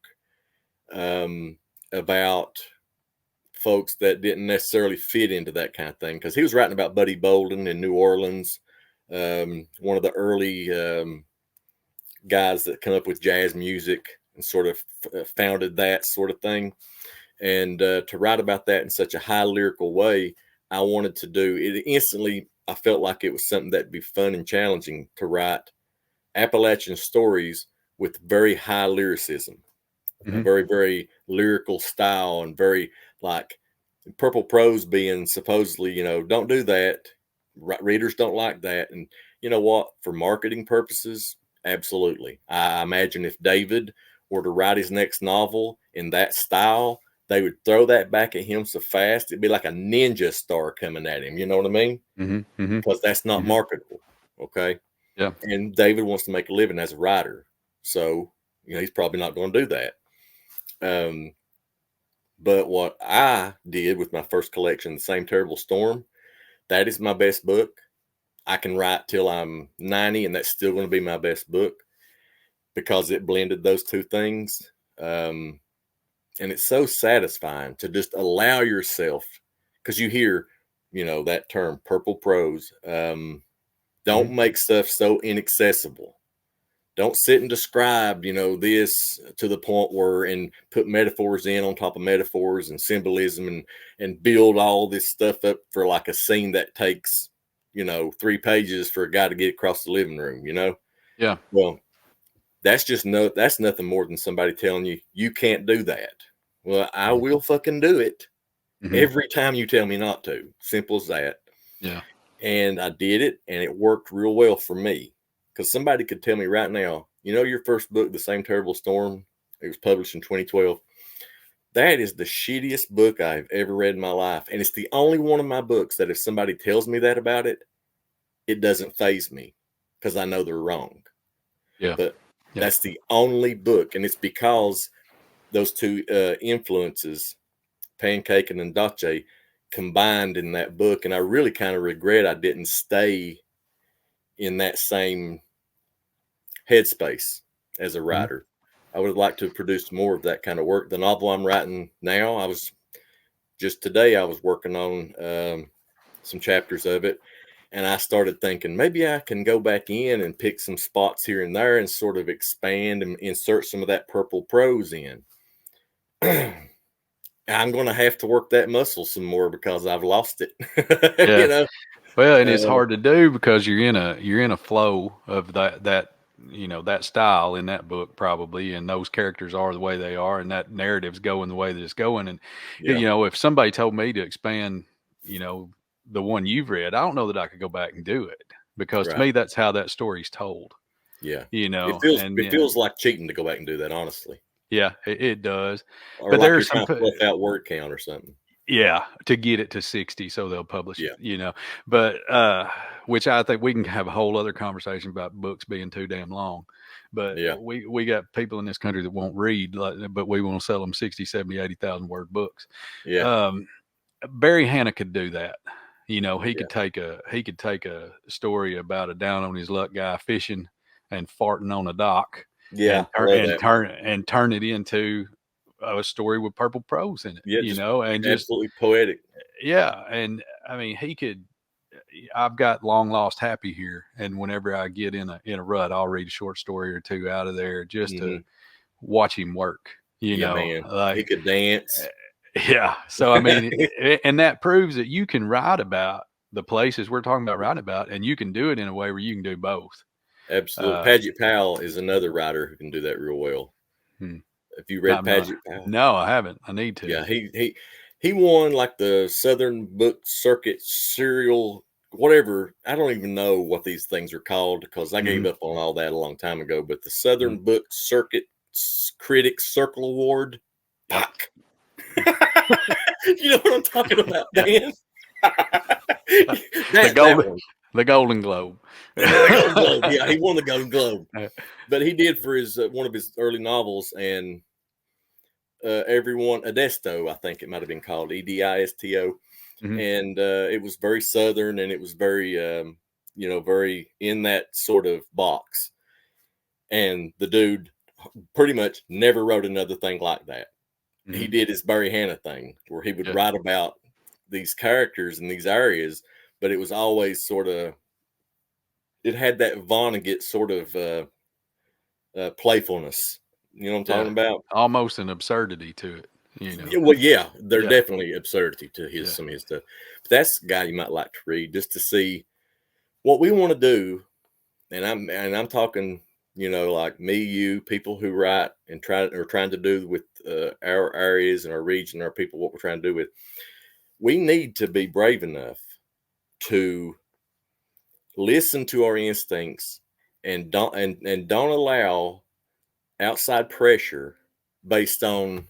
about folks that didn't necessarily fit into that kind of thing. Because he was writing about Buddy Bolden in New Orleans, one of the early guys that come up with jazz music and sort of founded that sort of thing. And to write about that in such a high lyrical way, I wanted to do it instantly. I felt like it was something that'd be fun and challenging to write Appalachian stories with very high lyricism, a Mm-hmm. very, very lyrical style, and very, like, purple prose being supposedly, don't do that. Readers don't like that. And you know what? For marketing purposes, absolutely. I imagine if David were to write his next novel in that style, they would throw that back at him so fast, it'd be like a ninja star coming at him. You know what I mean? Mm-hmm. Mm-hmm. Because that's not Mm-hmm. marketable. Okay. Yeah. And David wants to make a living as a writer. So, he's probably not going to do that. But what I did with my first collection, The Same Terrible Storm, that is my best book. I can write till I'm 90, and that's still going to be my best book because it blended those two things. And it's so satisfying to just allow yourself, because you hear, that term, purple prose. Don't Mm-hmm. make stuff so inaccessible. Don't sit and describe, this to the point where, and put metaphors in on top of metaphors and symbolism, and build all this stuff up for like a scene that takes, 3 pages for a guy to get across the living room, Yeah. Well, that's nothing more than somebody telling you, you can't do that. Well, I Mm-hmm. will fucking do it Mm-hmm. every time you tell me not to. Simple as that. Yeah. And I did it, and it worked real well for me. Because somebody could tell me right now, your first book, The Same Terrible Storm, it was published in 2012. That is the shittiest book I've ever read in my life. And it's the only one of my books that if somebody tells me that about it, it doesn't faze me because I know they're wrong. Yeah. But Yeah. that's the only book. And it's because those two influences, Pancake and Ondaatje, combined in that book. And I really kind of regret I didn't stay in that same headspace as a writer. I would have liked to have produced more of that kind of work. The novel I'm writing now, I was working on some chapters of it, and I started thinking maybe I can go back in and pick some spots here and there and sort of expand and insert some of that purple prose in. I'm going to have to work that muscle some more because I've lost it. Yeah. You know? Well, and it's hard to do because you're in a flow of that that style in that book probably, and those characters are the way they are, and that narrative's going the way that it's going. And if somebody told me to expand, the one you've read, I don't know that I could go back and do it, because to me that's how that story's told. Yeah. It feels like cheating to go back and do that, honestly. Yeah, it does. Or but like there's you're trying to fluff out word count or something. Yeah, to get it to 60 so they'll publish it, but which I think we can have a whole other conversation about books being too damn long. But we got people in this country that won't read, but we want to sell them 60, 70, 80,000 word books. Barry Hannah could do that. He could take a story about a down on his luck guy fishing and farting on a dock. Yeah, and turn it into a story with purple prose in it, and just absolutely poetic. Yeah. And I mean, I've got Long Lost Happy here. And whenever I get in a rut, I'll read a short story or two out of there just to watch him work, man. Like he could dance. Yeah. So, I mean, and that proves that you can write about the places we're talking about writing about, and you can do it in a way where you can do both. Absolutely. Paget Powell is another writer who can do that real well. If you read Paget Powell. No, I haven't. I need to. Yeah, he won like the Southern Book Circuit serial, whatever. I don't even know what these things are called because I gave up on all that a long time ago. But the Southern Book Circuit Critics Circle Award. Fuck. You know what I'm talking about, Dan? The Golden Globe. Yeah, he won the Golden Globe. But he did for his one of his early novels, and everyone Edisto, I think it might have been called Edisto, and it was very Southern, and it was very very in that sort of box. And the dude pretty much never wrote another thing like that. He did his Barry Hannah thing where he would write about these characters in these areas, but it was always sort of, it had that Vonnegut sort of playfulness. You know what I'm talking about? Almost an absurdity to it. Well, yeah, there's definitely absurdity to some of his stuff. But that's a guy you might like to read just to see what we want to do. And I'm talking, like me, you, people who write and trying to do with our areas and our region, our people, what we're trying to do with. We need to be brave enough to listen to our instincts and don't allow outside pressure based on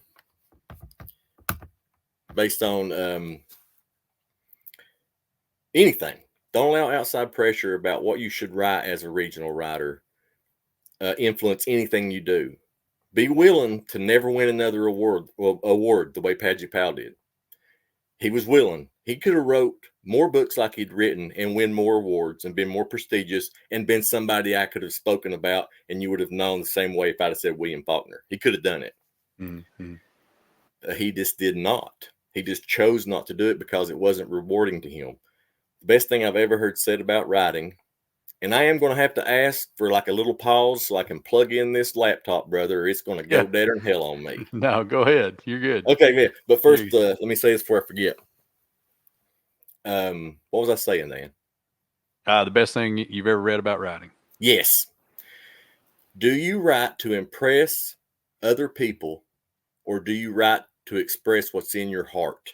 anything. Don't allow outside pressure about what you should write as a regional writer influence anything you do. Be willing to never win another award the way Paget Powell did. He was willing. He could have wrote more books like he'd written and win more awards and been more prestigious and been somebody I could have spoken about, and you would have known the same way if I'd have said William Faulkner. He could have done it. He just did not. He just chose not to do it because it wasn't rewarding to him. The best thing I've ever heard said about writing, and I am going to have to ask for like a little pause so I can plug in this laptop, brother, or it's going to go deader than hell on me. No, go ahead. You're good. Okay, man. But first, let me say this before I forget. What was I saying, Dan? The best thing you've ever read about writing. Yes. Do you write to impress other people, or do you write to express what's in your heart?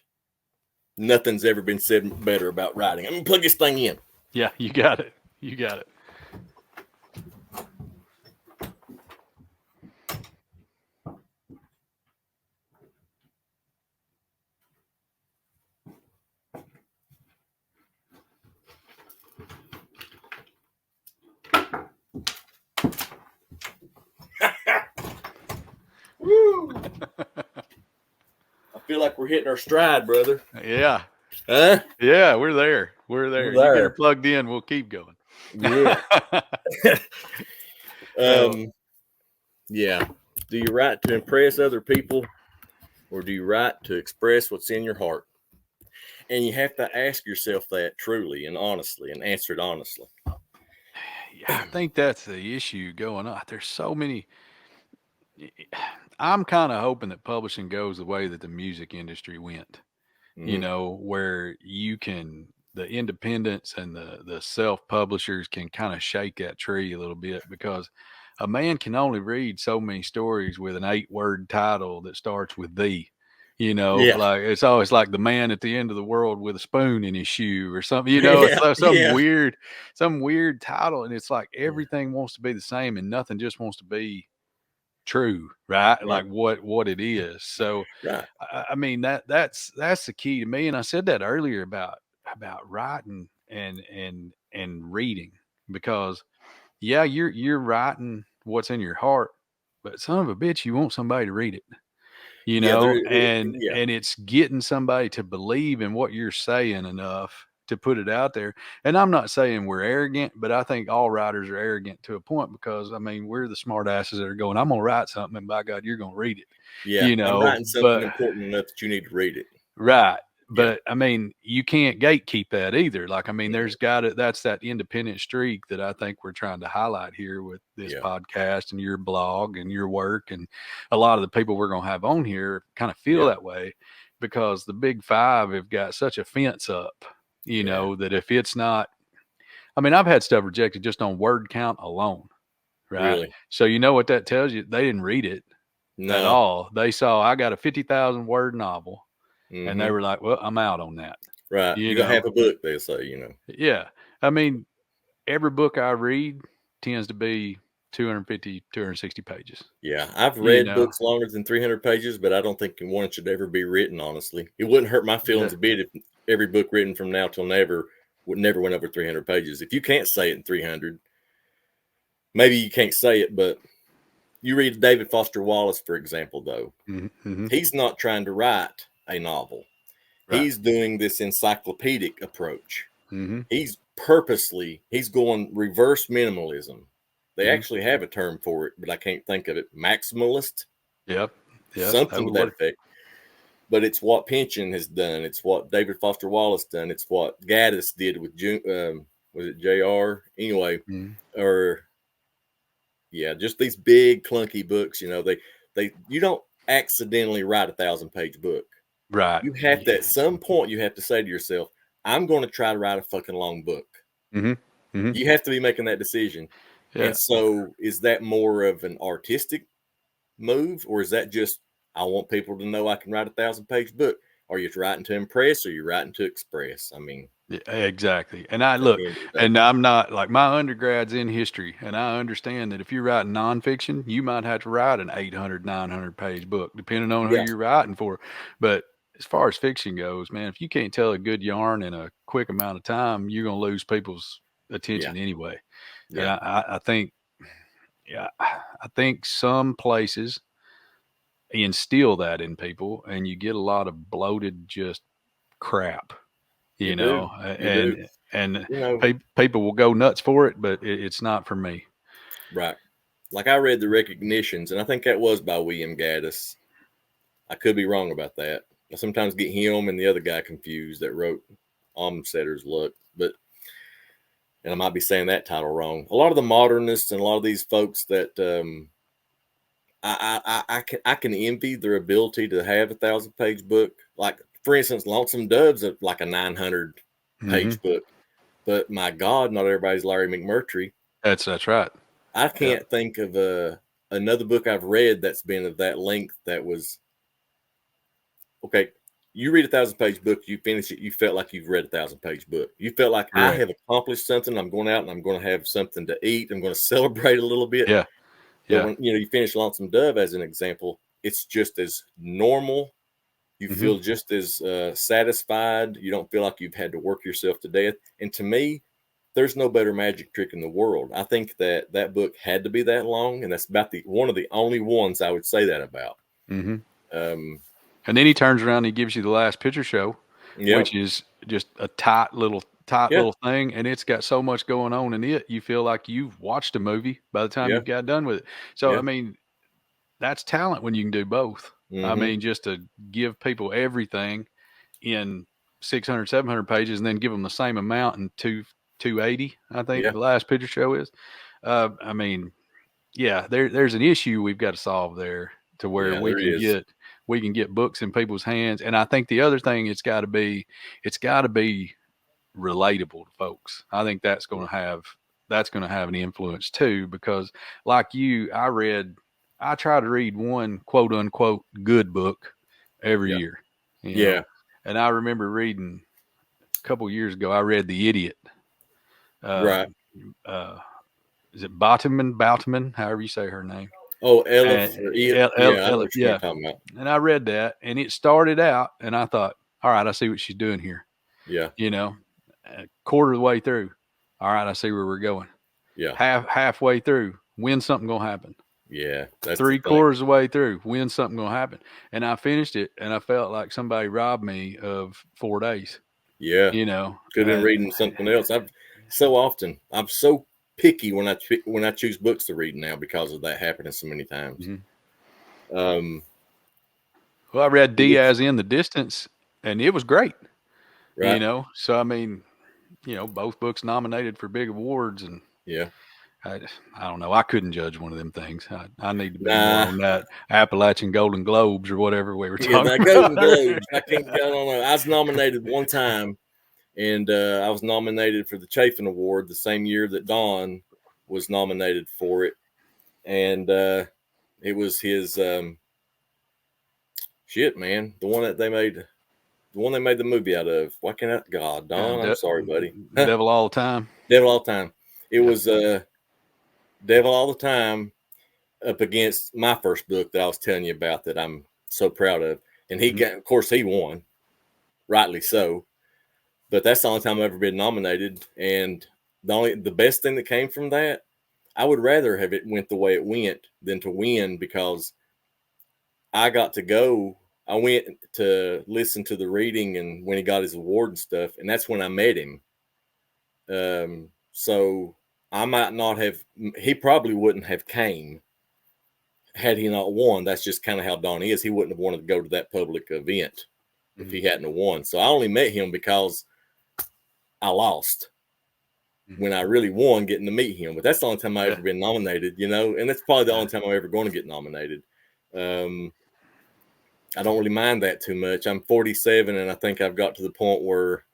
Nothing's ever been said better about writing. I'm going to plug this thing in. Yeah, you got it. You got it. Woo! I feel like we're hitting our stride, brother. Yeah. Huh? Yeah, we're there. We're We're there. You get her there. plugged in, we'll keep going. Yeah. So Yeah. Do you write to impress other people, or do you write to express what's in your heart? And you have to ask yourself that truly and honestly and answer it honestly. yeah, I think that's the issue going on. There's so many. I'm kind of hoping that publishing goes the way that the music industry went. Mm-hmm. Where you can the independents and the self publishers can kind of shake that tree a little bit, because a man can only read so many stories with an 8-word title that starts with "the." Yeah. Like it's always like the man at the end of the world with a spoon in his shoe or something. It's Yeah. Yeah. some weird title, and it's like everything wants to be the same, and nothing just wants to be true, right? Right. Like what it is. So Right. I mean that's the key to me, and I said that earlier about writing and reading, because yeah, you're writing what's in your heart, but son of a bitch, you want somebody to read it, Yeah. Yeah. and it's getting somebody to believe in what you're saying enough to put it out there. And I'm not saying we're arrogant, but I think all writers are arrogant to a point, because I mean we're the smart asses that are going, I'm gonna write something, and by God, you're gonna read it, Yeah. I'm writing something but important enough that you need to read it. right. Yeah. But I mean, you can't gatekeep that either. Like, I mean, Mhm. that's that independent streak that I think we're trying to highlight here with this Yeah. podcast and your blog and your work. And a lot of the people we're going to have on here kind of feel Yeah. that way, because the big five have got such a fence up, Yeah. that if it's not, I mean, I've had stuff rejected just on word count alone. Right. Really. So, you know what that tells you? They didn't read it at No. all. They saw, I got a 50,000 word novel, and they Mm-hmm. were like, well, I'm out on that. Right. You You got know, half a book, they say. yeah. I mean, every book I read tends to be 250, 260 pages, Yeah. I've you read know. books longer than 300 pages, but I don't think one should ever be written, honestly. It wouldn't hurt my Yeah. feelings a bit if every book written from now till never would never went over 300 pages. If you can't say it in 300, maybe you can't say it, but you read David Foster Wallace, for example, though. Mm-hmm. He's not trying to write a novel. Right. He's doing this encyclopedic approach. Mm-hmm. He's going reverse minimalism. They Mm-hmm. actually have a term for it, but I can't think of it. Maximalist, Yep. Yeah, that something to would that work. effect. But it's what Pynchon has done. It's what David Foster Wallace done. It's what Gaddis did with was it Jr. Anyway, Mm-hmm. or yeah, just these big clunky books. You don't accidentally write 1,000-page book. Right. You have to, at some point, you have to say to yourself, I'm going to try to write a fucking long book. Mm-hmm. Mm-hmm. You have to be making that decision. Yeah. And so is that more of an artistic move, or is that just, I want people to know I can write 1,000-page book? Are you writing to impress, or are you writing to express? I mean, Yeah, exactly. And I at look, the end of the day. and I'm not like, my undergrad's in history, and I understand that if you're writing nonfiction, you might have to write an 800, 900 page book, depending on who Yeah. you're writing for. But as far as fiction goes, man, if you can't tell a good yarn in a quick amount of time, you're going to lose people's Yeah. attention anyway. And Yeah. I think, yeah, I think some places instill that in people, and you get a lot of bloated, just crap, You do. You do. and You know, people will go nuts for it, but it's not for me. right. Like I read The Recognitions, and I think that was by William Gaddis. I could be wrong about that. I sometimes get him and the other guy confused that wrote Almsetter's Luck, and I might be saying that title wrong. A lot of the modernists and a lot of these folks that I can envy their ability to have 1,000-page book. Like for instance, Lonesome Dove's like a 900-page Hmm. book, but my God, not everybody's Larry McMurtry. That's right. I Yeah. can't think of another book I've read that's been of that length that was okay. You read 1,000-page book, you finish it, you felt like you've read 1,000-page book. You felt like I Correct. have accomplished something. I'm going out and I'm going to have something to eat. I'm going to celebrate a little bit. Yeah. But Yeah. when you finish Lonesome Dove as an example, it's just as normal. You Hmm. feel just as satisfied. You don't feel like you've had to work yourself to death. And to me, there's no better magic trick in the world. I think that book had to be that long, and that's about one of the only ones I would say that about. Hmm. Um, And then he turns around and he gives you the last picture show, yep. which is just a tight little Yeah. thing, and it's got so much going on in it, you feel like you've watched a movie by the time Yeah. you got done with it. So, I Yeah. mean, that's talent when you can do both. I Mm-hmm. mean, just to give people everything in 600, 700 pages and then give them the same amount in 280, I think Yeah. the last picture show is. I mean, yeah, there's an issue we've got to solve there to where Yeah, there is. we can get books in people's hands. And I think the other thing it's got to be relatable to folks. I think that's going to have an influence too, because like you, I try to read one quote unquote good book every Yeah. year, you Yeah. know. And I remember reading a couple years ago, I read The Idiot. Right. Um, uh, is it Boutman, however you say her name? Oh, And Elif or El, yeah, I know what you're yeah. talking about. And I read that, and it started out, and I thought, all right, I see what she's doing here. Yeah. You know, a quarter of the way through, all right, I see where we're going. Yeah. Halfway through, when's something gonna happen? Yeah. That's the Three thing. quarters of the way through, when's something gonna happen? And I finished it, and I felt like somebody robbed me of 4 days. Yeah. You know, Could have been reading something else. I'm so picky when I choose books to read now because of that happening so many times. mhm. Um, Well, I read it's Diaz in the Distance, and it was great. You right. know, so I mean, both books nominated for big awards, and Yeah. I, I don't know. I couldn't judge one of them things. I need to be more Nah. on that Appalachian Golden Globes or whatever we were Yeah. talking That about. Golden Globes. I can't. I don't know. I was nominated one time, and I was nominated for the Chaffin Award the same year that Don was nominated for it, and it was his shit, man. The one they made the movie out of. Why can't I? God, Yeah, Don, I'm sorry, buddy. Devil all the time. Devil all the time. It Yeah. was Devil all the time up against my first book that I was telling you about that I'm so proud of, and he Mhm. got, of course, he won, rightly so. But that's the only time I've ever been nominated, and the best thing that came from that, I would rather have it went the way it went than to win because I got to go. I went to listen to the reading and when he got his award and stuff, and that's when I met him. So I might not have. He probably wouldn't have came had he not won. That's just kind of how Don is. He wouldn't have wanted to go to that public event if Mhm. he hadn't have won. So I only met him because I lost Mhm. when I really won getting to meet him. But that's the only time I've Yeah. ever been nominated, and that's probably the Yeah. only time I'm ever going to get nominated. I don't really mind that too much. I'm 47, and I think I've got to the point where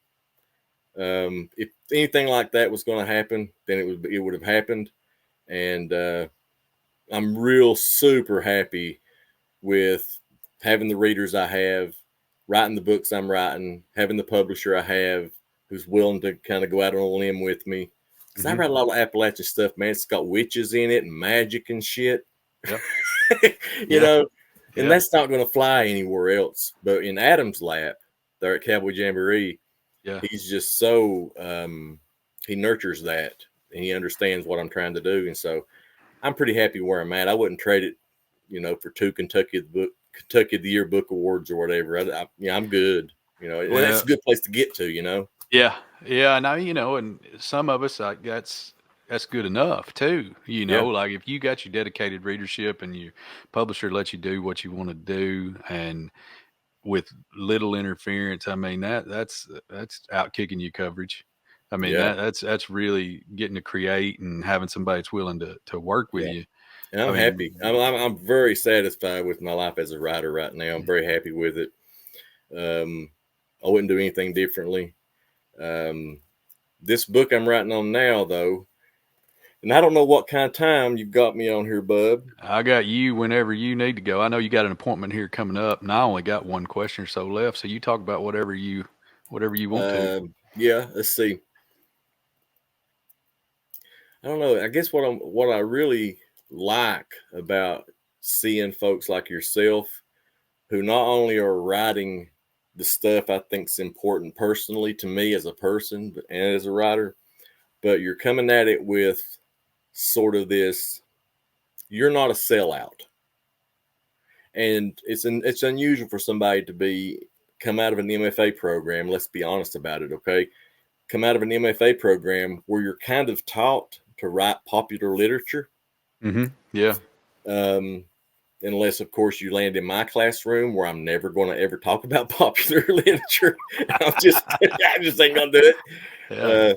if anything like that was going to happen, then it would have happened. And I'm real super happy with having the readers I have, writing the books I'm writing, having the publisher I have who's willing to kind of go out on a limb with me. Because I Mhm. write a lot of Appalachian stuff, man. It's got witches in it and magic and shit. Yeah. you Yeah. know, and Yeah. that's not going to fly anywhere else. But in Adam's lap, there at Cowboy Jamboree, Yeah. he's just so he nurtures that and he understands what I'm trying to do. And so I'm pretty happy where I'm at. I wouldn't trade it, for two Kentucky of the Year book awards or whatever. I'm good. And that's Well, a good place to get to. yeah. Yeah. Now, and some of us, like, that's good enough too. Yeah, Like if you got your dedicated readership and your publisher lets you do what you want to do, and with little interference, I mean that's out kicking you coverage. I mean yeah, that's really getting to create and having somebody that's willing to work with yeah. you. And I I'm mean, happy. I'm very satisfied with my life as a writer right now. I'm very happy with it. I wouldn't do anything differently. Um, this book I'm writing on now, though, and I don't know what kind of time you've got me on here, bub. I got you whenever you need to go. I know you got an appointment here coming up, and I only got one question or so left. So you talk about whatever you want to. Yeah, let's see. I don't know. I guess what I really like about seeing folks like yourself who not only are writing the stuff I think is important personally to me as a person and as a writer, but you're coming at it with sort of this. You're not a sellout, and it's unusual for somebody to be come out of an MFA program. Let's be honest about it, okay? Come out of an MFA program where you're kind of taught to write popular literature. Yeah. Unless, of course, you land in my classroom where I'm never going to ever talk about popular literature. I just ain't going to do it. Yeah.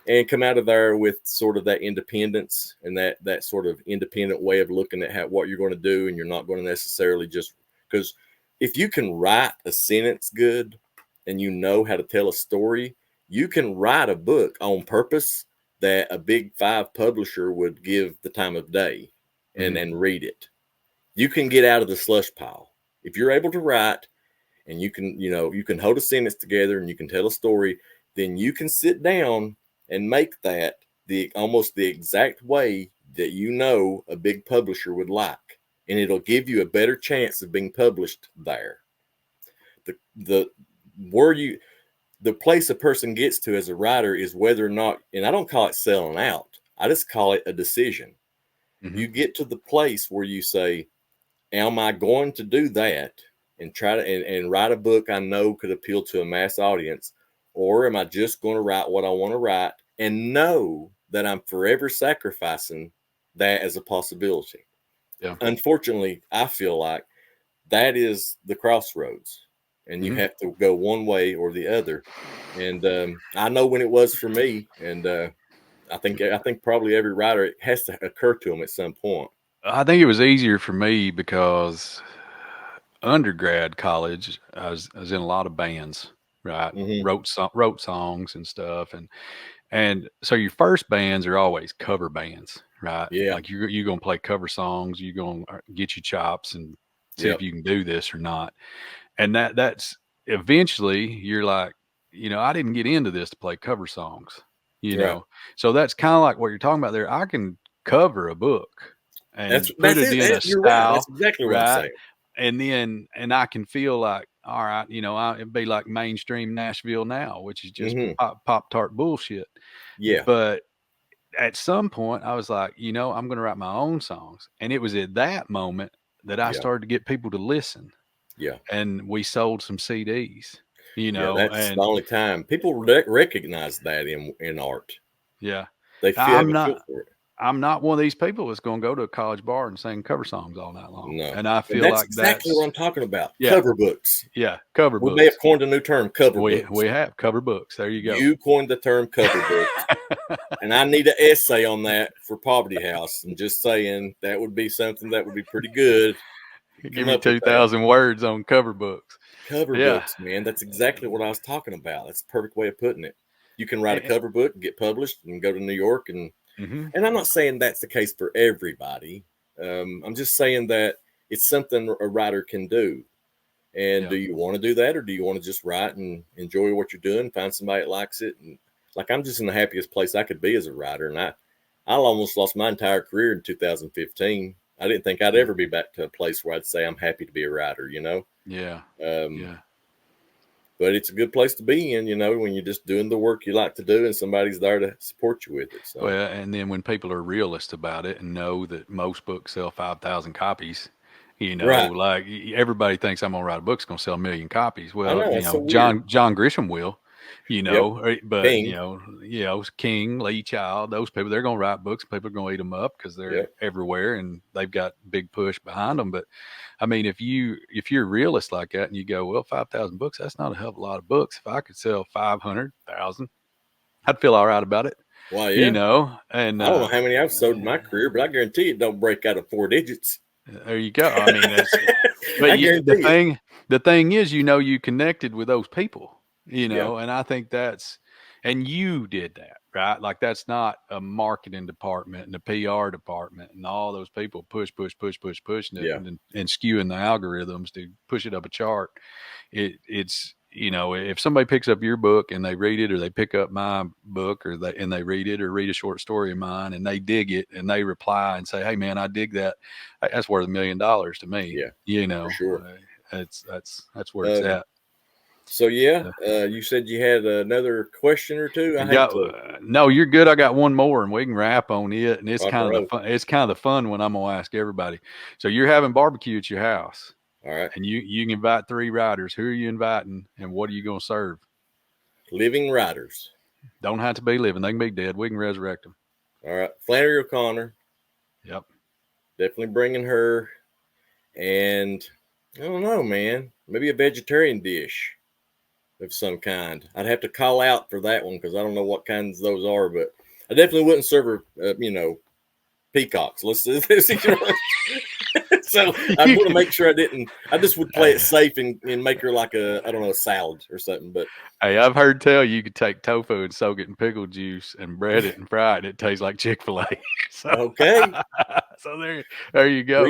And come out of there with sort of that independence and that sort of independent way of looking at what you're going to do. And you're not going to necessarily just, because if you can write a sentence good and you know how to tell a story, you can write a book on purpose that a big 5 publisher would give the time of day and read it. You can get out of the slush pile. If you're able to write and you can hold a sentence together and you can tell a story, then you can sit down and make that almost the exact way that a big publisher would like. And it'll give you a better chance of being published there. The place a person gets to as a writer is whether or not, and I don't call it selling out, I just call it a decision. You get to the place where you say, am I going to do that and try to and write a book I know could appeal to a mass audience, or am I just going to write what I want to write and know that I'm forever sacrificing that as a possibility? Yeah. Unfortunately, I feel like that is the crossroads, and you have to go one way or the other. And I know when it was for me, and I think probably every writer, it has to occur to them at some point. I think it was easier for me because undergrad college, I was in a lot of bands, right? Wrote songs and stuff, and so your first bands are always cover bands, right? Yeah. Like you're gonna play cover songs, you're gonna get your chops and see if you can do this or not. And that's eventually you're like, I didn't get into this to play cover songs, Right. So that's kind of like what you're talking about there. I can cover a book and put That's it in a it. You're right. That's style, exactly what I'm right? saying. And I can feel like, all right, it'd be like mainstream Nashville now, which is just pop tart bullshit. Yeah. But at some point I was like, I'm going to write my own songs. And it was at that moment that I started to get people to listen. Yeah. And we sold some CDs, That's and the only time people recognize that in art. yeah, They have a feel for it. I'm not one of these people that's going to go to a college bar and sing cover songs all night long. No. And I And feel that's like exactly what I'm talking about. Yeah. Cover books. Yeah. Cover We books. may have coined a new term, cover books. We have cover books. There you go. You coined the term cover books. And I need an essay on that for Poverty House. And just saying that would be something that would be pretty good. Give me 2,000 words on cover books. Cover books, man. That's exactly what I was talking about. That's the perfect way of putting it. You can write a cover book and get published and go to New York. And I'm not saying that's the case for everybody. I'm just saying that it's something a writer can do. And do you want to do that, or do you want to just write and enjoy what you're doing, find somebody that likes it? And like, I'm just in the happiest place I could be as a writer. And I almost lost my entire career in 2015. I didn't think I'd ever be back to a place where I'd say I'm happy to be a writer, Yeah. But it's a good place to be in, when you're just doing the work you like to do and somebody's there to support you with it. So. Well, and then when people are realist about it and know that most books sell 5,000 copies, Right. like everybody thinks I'm going to write a book that's going to sell 1 million copies. Well, so John Grisham will, but King. King, Lee Child, those people, they're going to write books. People are going to eat them up because they're everywhere and they've got big push behind them. But I mean, if you're a realist like that and you go, well, 5,000 books, that's not a hell of a lot of books. If I could sell 500,000, I'd feel all right about it. Well, yeah. And I don't know how many I've sold in my career, but I guarantee it don't break out of 4 digits. There you go. I mean, that's, but the thing is, you connected with those people, and I think and you did that, right? Like that's not a marketing department and a PR department and all those people pushing it and skewing the algorithms to push it up a chart. It's, if somebody picks up your book and they read it, or they pick up my book and they read it, or read a short story of mine and they dig it and they reply and say, hey man, I dig that. That's worth $1 million to me. Yeah. For sure. That's where it's at. So you said you had another question or two. No, you're good. I got one more and we can wrap on it. And it's kind of the fun. It's kind of the fun when I'm going to ask everybody. So you're having barbecue at your house. All right. And you can invite 3 writers. Who are you inviting, and what are you going to serve? Living writers. Don't have to be living. They can be dead. We can resurrect them. All right. Flannery O'Connor. Yep. Definitely bringing her. And I don't know, man. Maybe a vegetarian dish of some kind. I'd have to call out for that one because I don't know what kinds those are, but I definitely wouldn't serve her, peacocks. So I want to make sure I didn't. I just would play it safe and make her like a salad or something. But hey, I've heard tell you could take tofu and soak it in pickle juice and bread it and fry it. It tastes like Chick-fil-A. So, okay. So there you go.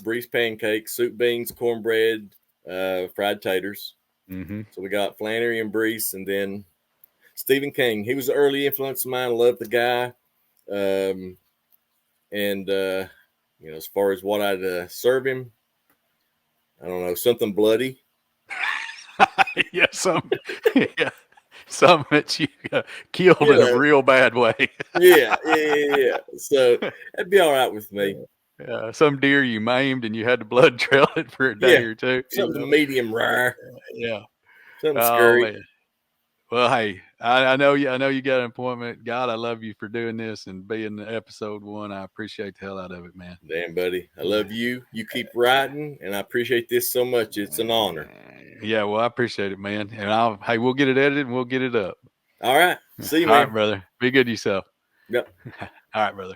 Breeze pancake, soup, beans, cornbread, fried taters. Mm-hmm. So we got Flannery and Breeze, and then Stephen King. He was an early influence of mine. Loved the guy. As far as what I'd serve him, I don't know, something bloody. Yeah, something that you killed in a real bad way. Yeah. So that'd be all right with me. Some deer you maimed and you had to blood trail it for a day or two. Something medium rare. Yeah. Something scurry. Man. Well, hey, I know you got an appointment. God, I love you for doing this and being episode 1. I appreciate the hell out of it, man. Damn, buddy. I love you. You keep writing, and I appreciate this so much. It's an honor. Yeah, well, I appreciate it, man. And we'll get it edited and we'll get it up. All right. See you, man. All right, brother. Be good to yourself. Yep. All right, brother.